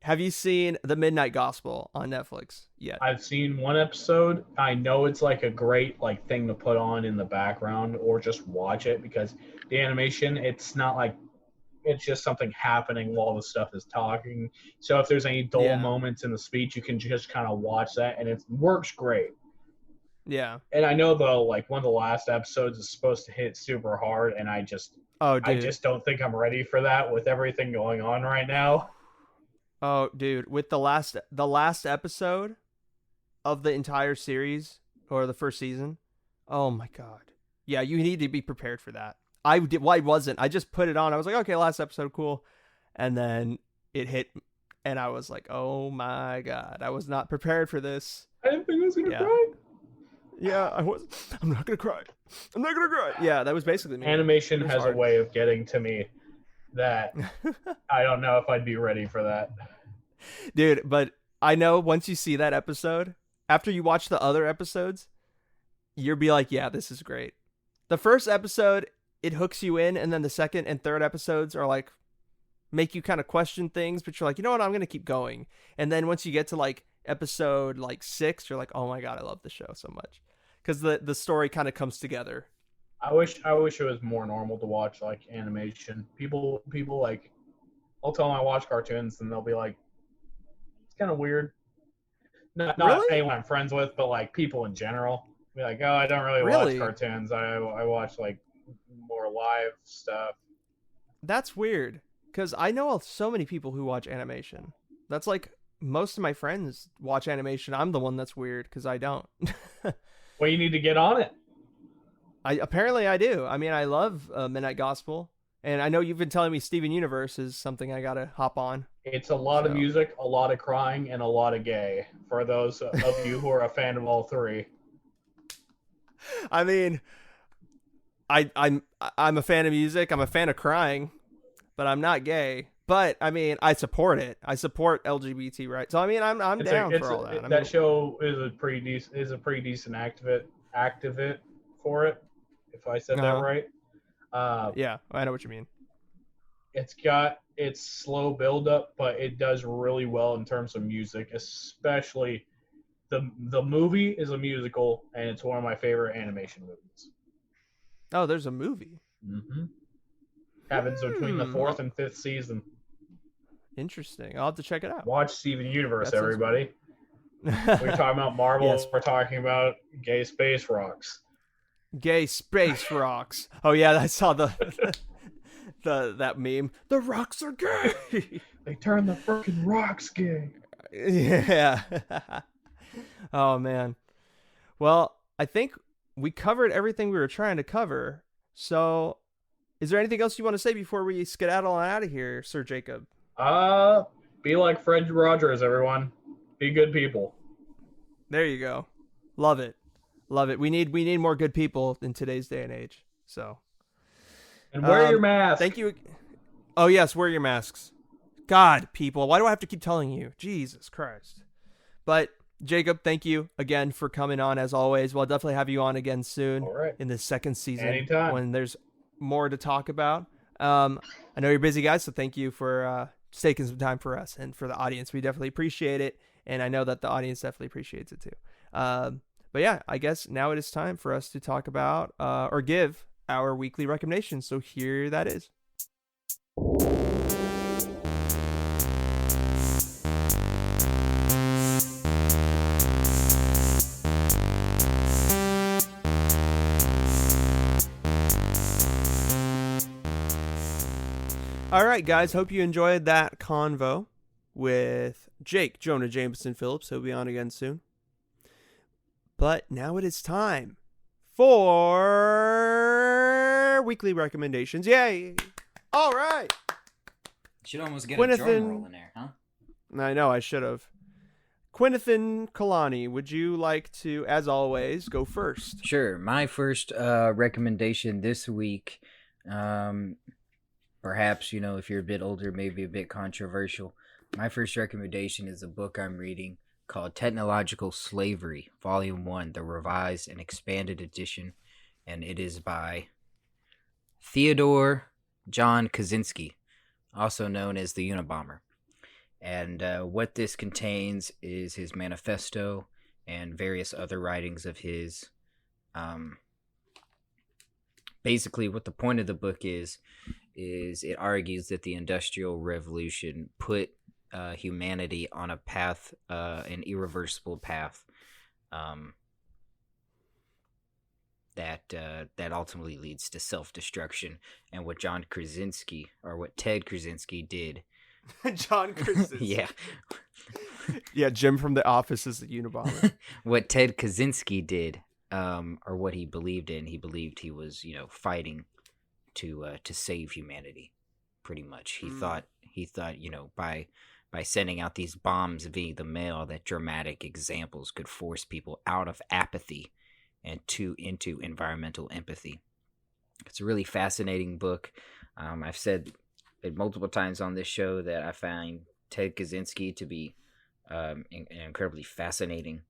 have you seen The Midnight Gospel on Netflix yet? I've seen one episode. I know it's like a great like thing to put on in the background or just watch it, because the animation, it's not like it's just something happening while the stuff is talking. So if there's any dull moments in the speech, you can just kind of watch that, and it works great. Yeah. And I know, though, like one of the last episodes is supposed to hit super hard, and I just don't think I'm ready for that with everything going on right now. Oh, dude, with the last episode of the entire series, or the first season, oh my god. Yeah, you need to be prepared for that. I wasn't. I just put it on. I was like, okay, last episode, cool. And then it hit, and I was like, oh my god, I was not prepared for this. I didn't think I was gonna Yeah. cry. Yeah, I'm not gonna cry. I'm not gonna cry. Yeah, that was basically me. Animation It was has a hard. way of getting to me that I don't know if I'd be ready for that. Dude, but I know once you see that episode, after you watch the other episodes, you'll be like, yeah, this is great. The first episode, it hooks you in, and then the second and third episodes are like, make you kind of question things, but you're like, you know what, I'm going to keep going. And then once you get to like episode like 6, you're like, oh my God, I love the show so much. Because the story kind of comes together. I wish it was more normal to watch like animation. People like, I'll tell them I watch cartoons and they'll be like, it's kind of weird. Not Really? anyone I'm friends with, but like people in general. Be like, oh, I don't really Really? watch cartoons. I watch like more live stuff. That's weird. Because I know so many people who watch animation. That's like most of my friends watch animation. I'm the one that's weird because I don't. Well, you need to get on it. Apparently I do. I mean, I love Midnight Gospel, and I know you've been telling me Steven Universe is something I gotta hop on. It's a lot of music, a lot of crying, and a lot of gay. For those of you who are a fan of all three. I mean, I'm a fan of music. I'm a fan of crying, but I'm not gay. But I mean, I support it. I support LGBT rights. So I mean, I'm down for all that. That show is a pretty decent activate for it. If I said that right. Yeah, I know what you mean. It's slow build up, but it does really well in terms of music, especially the movie is a musical, and it's one of my favorite animation movies. Oh, there's a movie. Mm-hmm. Happens between the 4th and 5th season. Interesting. I'll have to check it out. Watch Steven Universe, everybody. We're talking about Marvel. Yes. We're talking about gay space rocks. Gay space rocks. Oh yeah, I saw that meme. The rocks are gay. They turn the freaking rocks gay. Yeah. Oh man. Well, I think we covered everything we were trying to cover. So, is there anything else you want to say before we skedaddle on out of here, Sir Jacob? Be like Fred Rogers, everyone. Be good people. There you go. Love it. Love it. We need more good people in today's day and age. So. And wear your mask. Thank you. Oh yes, wear your masks. God, people, why do I have to keep telling you? Jesus Christ. But Jacob, thank you again for coming on as always. We'll definitely have you on again soon in the second season. Anytime. When there's more to talk about. I know you're busy, guys, so thank you for taking some time for us and for the audience. We definitely appreciate it, and I know that the audience definitely appreciates it too. But yeah, I guess now it is time for us to talk about or give our weekly recommendations. So here that is. All right, guys. Hope you enjoyed that convo with Jake, Jonah Jameson, Phillips. He'll be on again soon. But now it is time for weekly recommendations. Yay! All right. Should almost get a drum roll in there, huh? I know, I should have. Quinithan Kalani, would you like to, as always, go first? Sure. My first recommendation this week, perhaps, if you're a bit older, maybe a bit controversial. My first recommendation is a book I'm reading called Technological Slavery, Volume 1, the revised and expanded edition, and it is by Theodore John Kaczynski, also known as the Unabomber. And what this contains is his manifesto and various other writings of his. Basically, what the point of the book is it argues that the Industrial Revolution put humanity on a path, an irreversible path, that ultimately leads to self-destruction. And what Ted Kaczynski did. John Krasinski. Yeah. Yeah, Jim from The Office is the Unabomber. What Ted Kaczynski did, or what he believed in, he was, fighting to save humanity. Pretty much, he thought, by sending out these bombs via the mail that dramatic examples could force people out of apathy and into environmental empathy. It's a really fascinating book. I've said it multiple times on this show that I find Ted Kaczynski to be an incredibly fascinating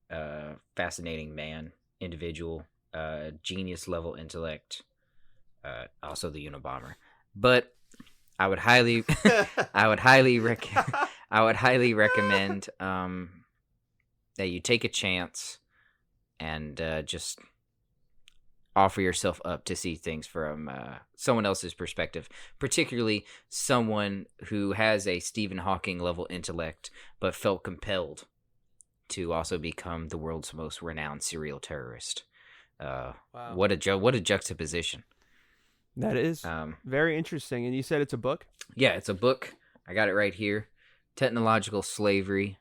man, individual, genius level intellect, also the Unabomber. But I would highly recommend that you take a chance and just offer yourself up to see things from someone else's perspective, particularly someone who has a Stephen Hawking level intellect but felt compelled to also become the world's most renowned serial terrorist. Wow. What a juxtaposition. That is very interesting. And you said it's a book? Yeah, it's a book. I got it right here. Technological Slavery.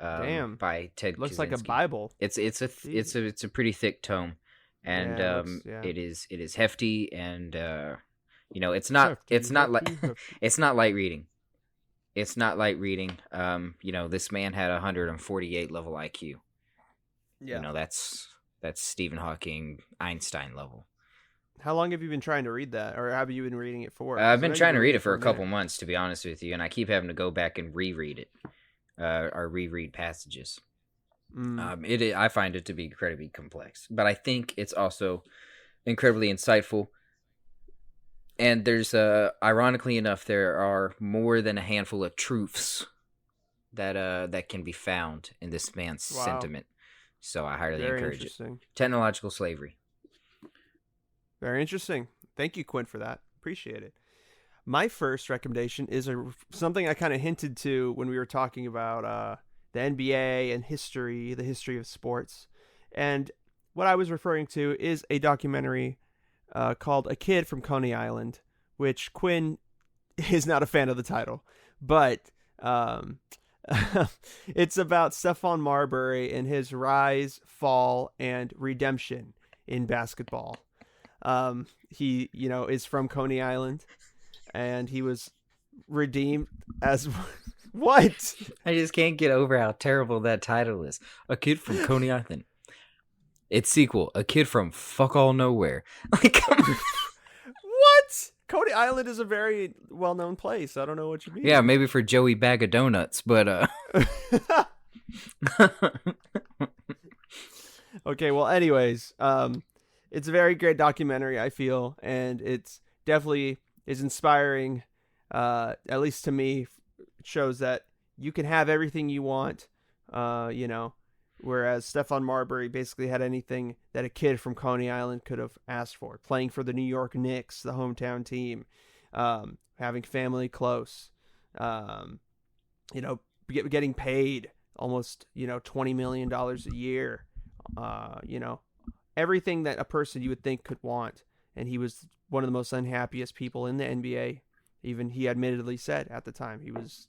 Damn. By Ted Looks Kaczynski. like a Bible. It's a pretty thick tome, and it is hefty, and it's not light reading. It's not light reading. This man had 148 level IQ. Yeah. That's Stephen Hawking, Einstein level. How long have you been trying to read that, or have you been reading it for? I've been trying to read it for a couple months, to be honest with you, and I keep having to go back and reread it, or reread passages. I find it to be incredibly complex, but I think it's also incredibly insightful. And there's, ironically enough, there are more than a handful of truths that can be found in this man's sentiment. So I highly encourage it. Technological Slavery. Very interesting. Thank you, Quinn, for that. Appreciate it. My first recommendation is something I kind of hinted to when we were talking about the NBA and the history of sports. And what I was referring to is a documentary called A Kid from Coney Island, which Quinn is not a fan of the title. But it's about Stephon Marbury and his rise, fall, and redemption in basketball. He, is from Coney Island, and he was redeemed as what? I just can't get over how terrible that title is. A Kid from Coney Island. Its sequel, A Kid from Fuck All Nowhere. Like, come on. What? Coney Island is a very well-known place. I don't know what you mean. Yeah, maybe for Joey Bag of Donuts, but Okay, well, anyways, it's a very great documentary, I feel, and it's definitely is inspiring, at least to me. It shows that you can have everything you want, whereas Stephon Marbury basically had anything that a kid from Coney Island could have asked for. Playing for the New York Knicks, the hometown team, having family close, getting paid almost, $20 million a year, everything that a person you would think could want. And he was one of the most unhappiest people in the NBA. Even he admittedly said at the time he was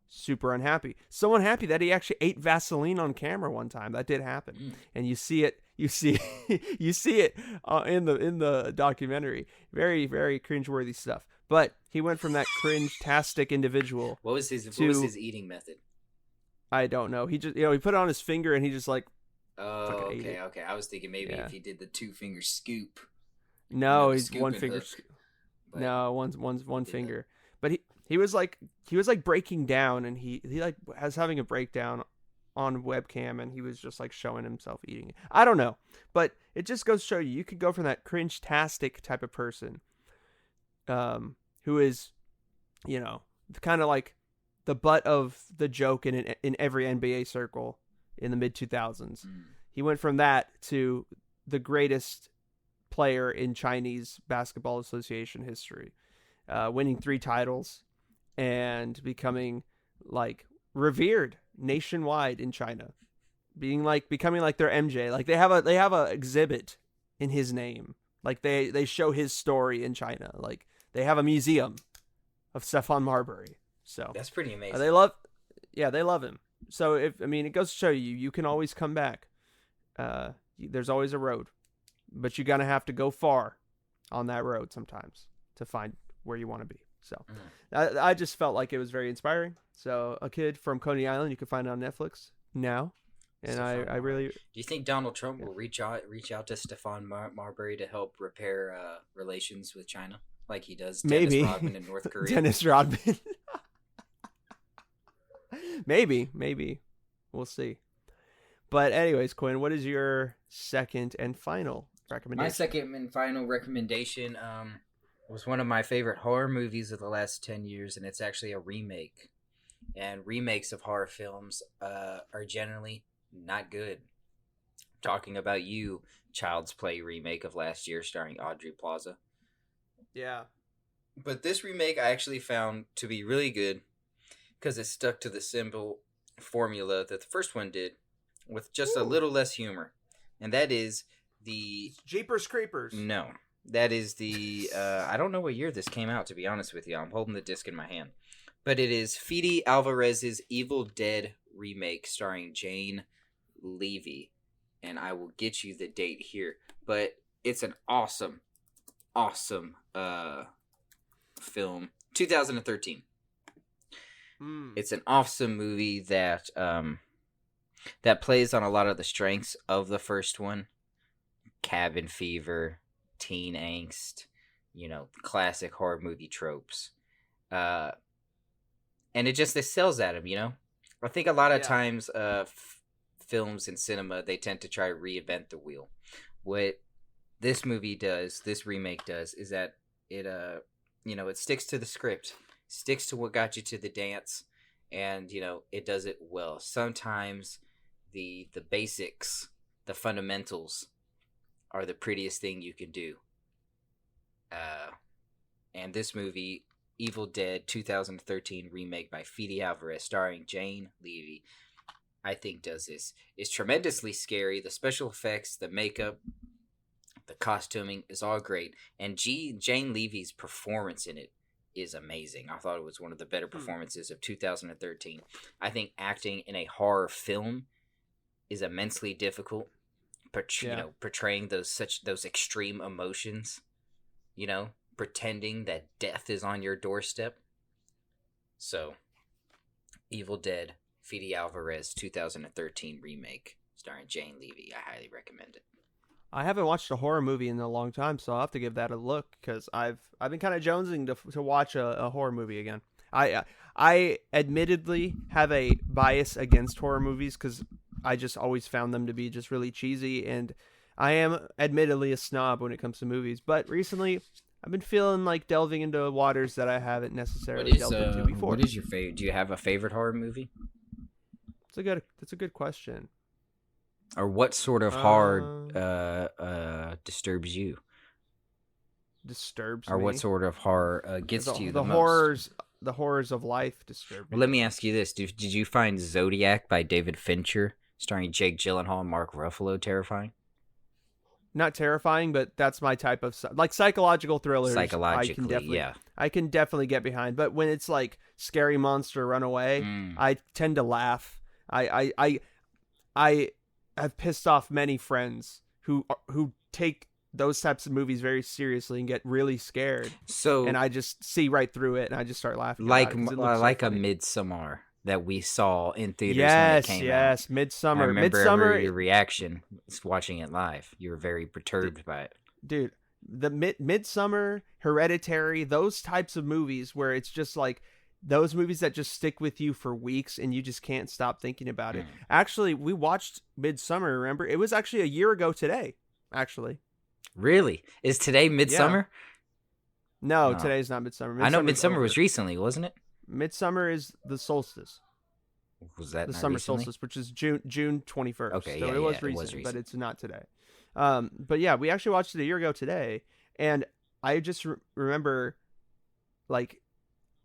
super unhappy. So unhappy that he actually ate Vaseline on camera one time. That did happen. And you see it in the documentary. Very, very cringeworthy stuff. But he went from that cringe-tastic individual. What was his eating method? I don't know. He just, he put it on his finger and he just like. Oh, okay. I was thinking maybe if he did the 2-finger scoop. No, he's one finger. No, one finger. But he was like breaking down, and he like was having a breakdown on webcam, and he was just like showing himself eating it. I don't know, but it just goes to show you could go from that cringe-tastic type of person, who is, kind of like the butt of the joke in every NBA circle in the mid-2000s. He went from that to the greatest player in Chinese Basketball Association history, winning 3 titles and becoming like revered nationwide in China, becoming like their MJ. Like they have a exhibit in his name. Like they show his story in China. Like they have a museum of Stephon Marbury. So that's pretty amazing. They love him. So it goes to show you can always come back. There's always a road, but you're gonna have to go far on that road sometimes to find where you want to be. So I just felt like it was very inspiring. So A Kid from Coney Island, you can find it on Netflix now. And I really... Do you think Donald Trump will reach out to Stephon Marbury to help repair relations with China, like he does Dennis Rodman in North Korea? Dennis Rodman. Maybe. We'll see. But anyways, Quinn, what is your second and final recommendation? My second and final recommendation was one of my favorite horror movies of the last 10 years, and it's actually a remake. And remakes of horror films are generally not good. I'm talking about You, Child's Play remake of last year starring Audrey Plaza. Yeah. But this remake I actually found to be really good because it stuck to the simple formula that the first one did with just a little less humor. And that is the... Jeepers Creepers. No. That is the... I don't know what year this came out, to be honest with you. I'm holding the disc in my hand. But it is Fede Alvarez's Evil Dead remake starring Jane Levy. And I will get you the date here. But it's an awesome film. 2013. It's an awesome movie that that plays on a lot of the strengths of the first one. Cabin fever, teen angst, classic horror movie tropes. And it sells at them, I think a lot of times films in cinema, they tend to try to reinvent the wheel. What this remake does, is that it it sticks to the script, sticks to what got you to the dance, and it does it well. Sometimes the basics, the fundamentals are the prettiest thing you can do. And this movie, Evil Dead 2013 remake by Fede Alvarez starring Jane Levy, I think does this. It's tremendously scary. The special effects, the makeup, the costuming is all great. And Jane Levy's performance in it is amazing. I thought it was one of the better performances of 2013. I think acting in a horror film is immensely difficult. Portraying those extreme emotions, pretending that death is on your doorstep. So, Evil Dead, Fede Alvarez 2013 remake starring Jane Levy. I highly recommend it. I haven't watched a horror movie in a long time, so I'll have to give that a look because I've been kind of jonesing to watch a horror movie again. I admittedly have a bias against horror movies because I just always found them to be just really cheesy, and I am admittedly a snob when it comes to movies. But recently, I've been feeling like delving into waters that I haven't necessarily delved into before. What is your favorite? Do you have a favorite horror movie? That's a good question. Or what sort of horror disturbs you? Disturbs or me? What sort of horror gets to you the most? Most? The horrors of life disturb me. Well, let me ask you this. Did you find Zodiac by David Fincher, starring Jake Gyllenhaal and Mark Ruffalo, terrifying? Not terrifying, but that's my type of... Like psychological thrillers. Psychologically, I can definitely get behind. But when it's like Scary Monster Run Away, I tend to laugh. I have pissed off many friends who take those types of movies very seriously and get really scared. And I just see right through it and I just start laughing. Like a Midsommar that we saw in theaters when it came out. Yes, Midsommar. I remember your reaction watching it live. You were very perturbed by it. Dude, the Midsommar, Hereditary, those types of movies where it's just like those movies that just stick with you for weeks and you just can't stop thinking about it. Actually, we watched Midsommar, remember? It was actually a year ago today, actually. Really? Is today Midsommar? Yeah. No, today's not Midsommar. I know Midsommar was recently, wasn't it? Midsummer is the solstice. Was that the not summer recently? Solstice, which is June 21st. Okay, so it was recent, but it's not today. But yeah, we actually watched it a year ago today, and I just remember, like,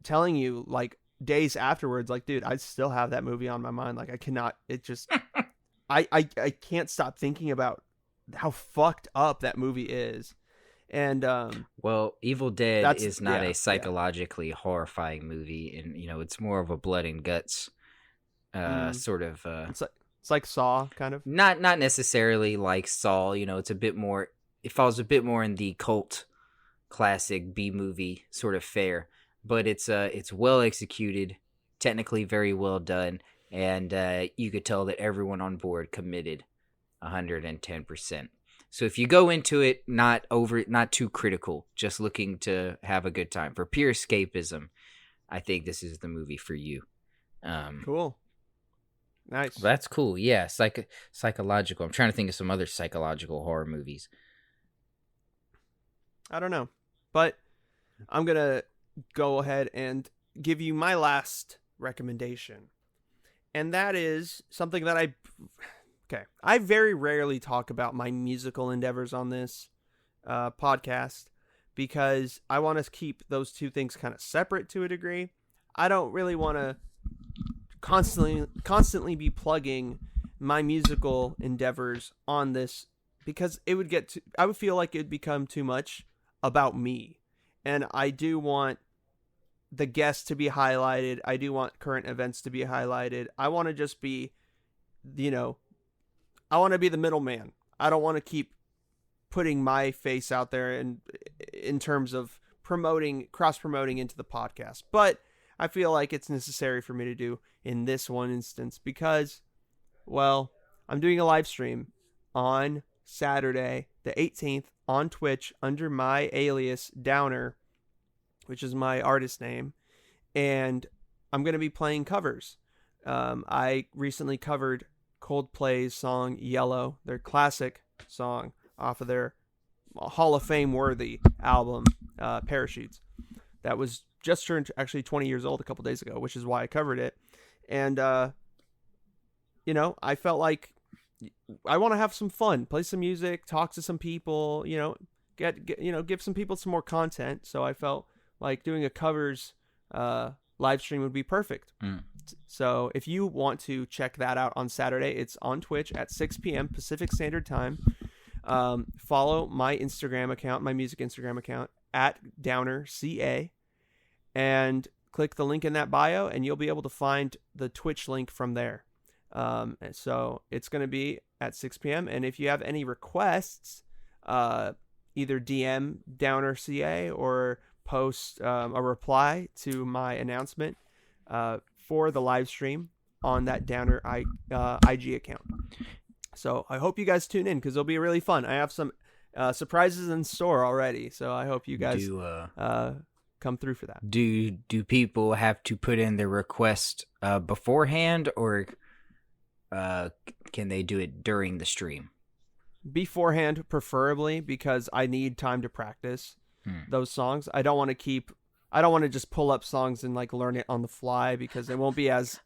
telling you, like, days afterwards, like, dude, I still have that movie on my mind. Like, I cannot. It just, I can't stop thinking about how fucked up that movie is. And well, Evil Dead is not a psychologically horrifying movie, and it's more of a blood and guts sort of. It's like Saw, kind of. Not necessarily like Saw. It's a bit more. It falls a bit more in the cult classic B movie sort of fare, but it's well executed, technically very well done, and you could tell that everyone on board committed 110%. So if you go into it not too critical, just looking to have a good time for pure escapism, I think this is the movie for you. Cool. Nice. That's cool. Yeah, psychological. I'm trying to think of some other psychological horror movies. I don't know, but I'm going to go ahead and give you my last recommendation. And that is something that I very rarely talk about my musical endeavors on this podcast because I want to keep those two things kind of separate to a degree. I don't really want to constantly be plugging my musical endeavors on this because it would I would feel like it'd become too much about me. And I do want the guests to be highlighted. I do want current events to be highlighted. I want to just be, I want to be the middleman. I don't want to keep putting my face out there and in terms of cross-promoting into the podcast. But I feel like it's necessary for me to do in this one instance because, well, I'm doing a live stream on Saturday, the 18th, on Twitch under my alias Downer, which is my artist name, and I'm going to be playing covers. I recently covered Coldplay's song Yellow, their classic song off of their Hall of Fame worthy album, Parachutes. That was just turned actually 20 years old a couple days ago, which is why I covered it. And, I felt like I want to have some fun, play some music, talk to some people, give some people some more content. So I felt like doing a covers live stream would be perfect. So if you want to check that out on Saturday, it's on Twitch at 6 p.m. Pacific Standard Time. Follow my Instagram account, my music Instagram account at DownerCA, and click the link in that bio, and you'll be able to find the Twitch link from there. So it's going to be at 6 p.m. And if you have any requests, either DM DownerCA or post a reply to my announcement for the live stream on that Downer IG account. So I hope you guys tune in because it'll be really fun. I have some surprises in store already, so I hope you guys come through for that. Do people have to put in their request beforehand, or can they do it during the stream? Beforehand, preferably, because I need time to practice those songs. I don't want to just pull up songs and like learn it on the fly because it won't be as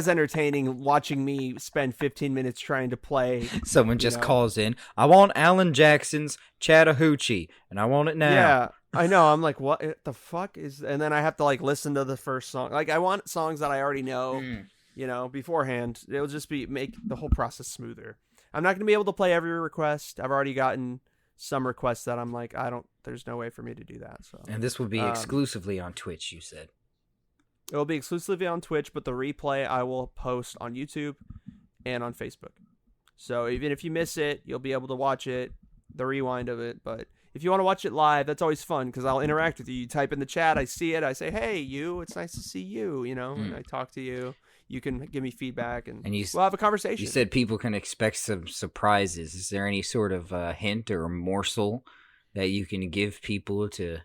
entertaining watching me spend 15 minutes trying to play. Someone just calls in, I want Alan Jackson's Chattahoochee and I want it now. Yeah, I know. I'm like, what the fuck is, and then I have to like listen to the first song. Like I want songs that I already know, beforehand. It'll just make the whole process smoother. I'm not going to be able to play every request. I've already gotten some requests that I'm like, there's no way for me to do that. So, and this will be exclusively on Twitch, you said? It will be exclusively on Twitch, but the replay I will post on YouTube and on Facebook. So even if you miss it, you'll be able to watch it, the rewind of it. But if you want to watch it live, that's always fun because I'll interact with you. You type in the chat, I see it, I say, hey, it's nice to see you, and I talk to you. You can give me feedback, and we'll have a conversation. You said people can expect some surprises. Is there any sort of hint or morsel that you can give people to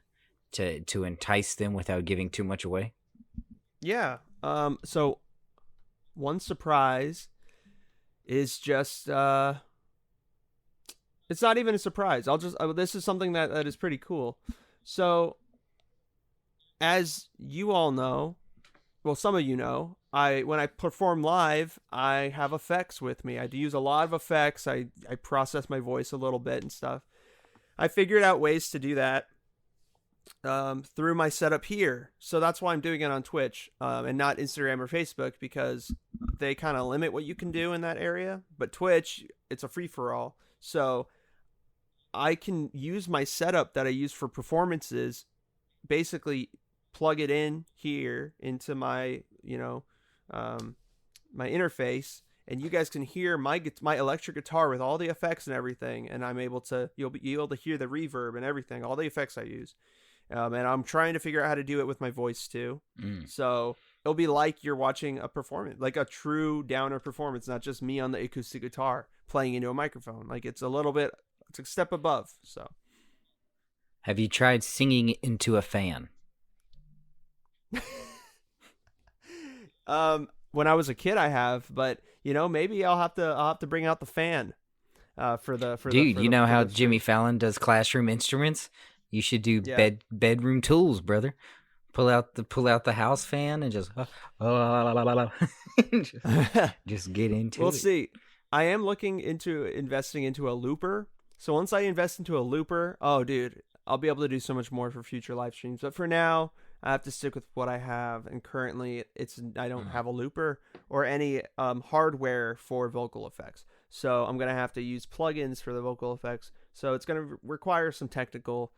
entice them without giving too much away? Yeah. So one surprise is just it's not even a surprise. This is something that is pretty cool. So as you all know, well, some of you know, when I perform live, I have effects with me. I use a lot of effects. I process my voice a little bit and stuff. I figured out ways to do that through my setup here. So that's why I'm doing it on Twitch and not Instagram or Facebook, because they kind of limit what you can do in that area. But Twitch, it's a free-for-all. So I can use my setup that I use for performances, basically plug it in here into my, my interface, and you guys can hear my electric guitar with all the effects and everything, and you'll be able to hear the reverb and everything, all the effects I use. And I'm trying to figure out how to do it with my voice too. So it'll be like you're watching a performance, like a true Downer performance, not just me on the acoustic guitar playing into a microphone. Like it's a step above. So have you tried singing into a fan? When I was a kid, I have, but maybe I'll have to bring out the fan for the Dude, you know how stream. Jimmy Fallon does classroom instruments? You should do bedroom tools, brother. Pull out the house fan and just just get into it. We'll see. I am looking into investing into a looper. So once I invest into a looper, oh dude, I'll be able to do so much more for future live streams. But for now, I have to stick with what I have, and currently I don't have a looper or any hardware for vocal effects. So I'm gonna have to use plugins for the vocal effects. So it's gonna require some technical,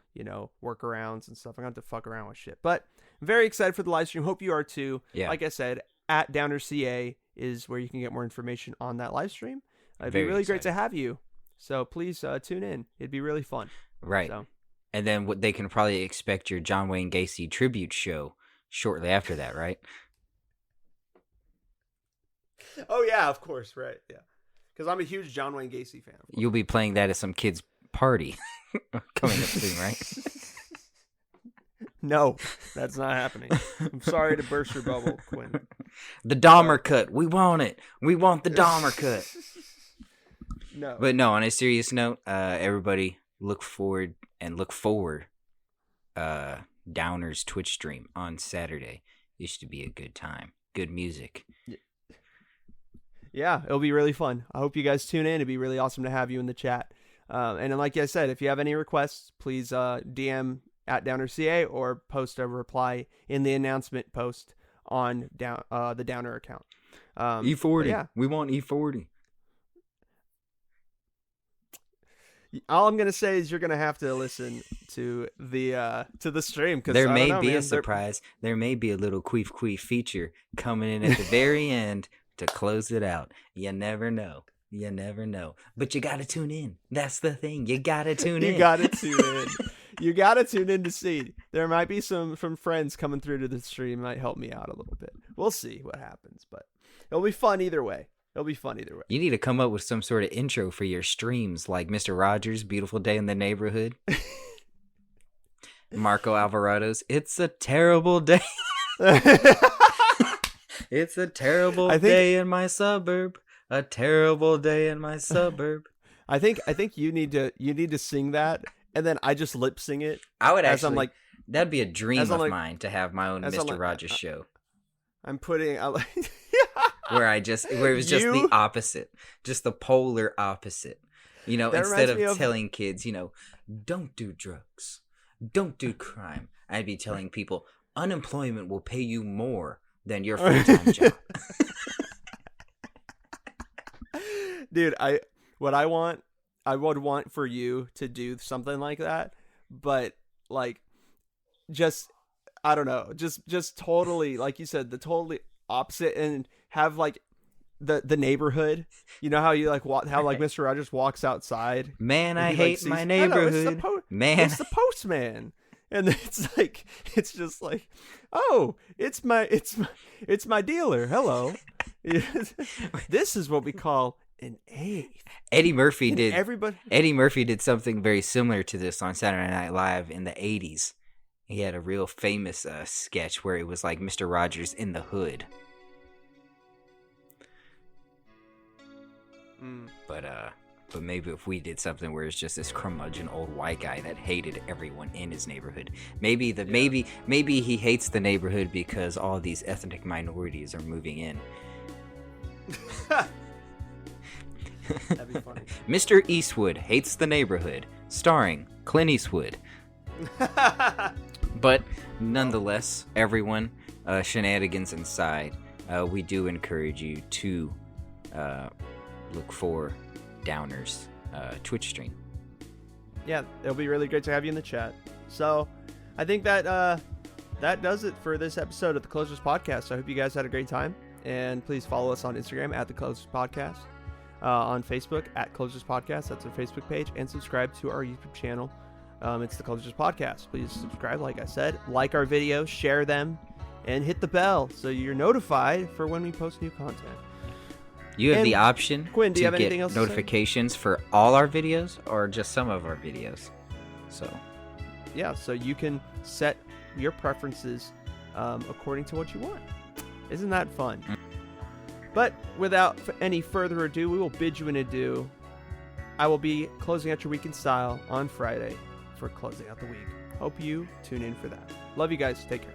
workarounds and stuff. I'm gonna have to fuck around with shit. But I'm very excited for the live stream. Hope you are too. Yeah. Like I said, at DownerCA is where you can get more information on that live stream. It'd be really great to have you. So please tune in. It'd be really fun. Right. So. And then they can probably expect your John Wayne Gacy tribute show shortly after that, right? Oh, yeah, of course. Right. Yeah. Because I'm a huge John Wayne Gacy fan. You'll be playing that at some kid's party coming up soon, right? No, that's not happening. I'm sorry to burst your bubble, Quinn. The Dahmer cut. We want it. We want the Dahmer cut. No. But no, on a serious note, everybody look forward Downer's Twitch stream on Saturday. This should be a good time. Good music. Yeah, it'll be really fun. I hope you guys tune in. It'd be really awesome to have you in the chat. And then, like I said, if you have any requests, please DM at DownerCA or post a reply in the announcement post on the Downer account. E40. Yeah. We want E40. All I'm gonna say is you're gonna have to listen to the stream, because there may be a surprise. There may be a little queef feature coming in at the very end to close it out. You never know. You never know. But you gotta tune in. That's the thing. You gotta tune in. You gotta tune in. You gotta tune in to see. There might be some from friends coming through to the stream. Might help me out a little bit. We'll see what happens, but it'll be fun either way. You need to come up with some sort of intro for your streams, like Mr. Rogers' Beautiful Day in the Neighborhood. Marco Alvarado's It's a Terrible Day. It's a terrible day in my suburb. A terrible day in my suburb. I think you need to sing that, and then I just lip sing it. I would actually. That'd be a dream of mine to have my own Mr. Rogers show. I'm putting. Where it was just the opposite, just the polar opposite. Instead of telling kids, don't do drugs, don't do crime, I'd be telling people unemployment will pay you more than your full-time job. Dude, I would want for you to do something like that, but like, just, I don't know, just totally, like you said, the totally opposite, and have like the neighborhood. You know how you like how like Mr. Rogers walks outside. Man, I hate my neighborhood. Man, it's the postman, and it's just like, oh, it's my dealer. Hello, this is what we call an eighth. Eddie Murphy did something very similar to this on Saturday Night Live in the 80s. He had a real famous sketch where it was like Mr. Rogers in the hood. But maybe if we did something where it's just this curmudgeon old white guy that hated everyone in his neighborhood. Maybe he hates the neighborhood because all these ethnic minorities are moving in. That'd be funny. Mr. Eastwood hates the neighborhood, starring Clint Eastwood. But nonetheless, everyone, shenanigans aside, we do encourage you to look for Downer's Twitch stream. Yeah, it'll be really great to have you in the chat. So I think that that does it for this episode of the Closers Podcast. I hope you guys had a great time, and please follow us on Instagram at the Closers Podcast, on Facebook at Closers Podcast. That's our Facebook page, and subscribe to our YouTube channel. It's the Cultures Podcast. Please subscribe, like I said. Like our videos, share them, and hit the bell so you're notified for when we post new content. You have And the option Quinn, do you to have anything get else to say? notifications for all our videos or just some of our videos. So, Yeah, so you can set your preferences according to what you want. Isn't that fun? But without any further ado, we will bid you an adieu. I will be closing out your week in style on Friday for closing out the week. Hope you tune in for that. Love you guys. Take care.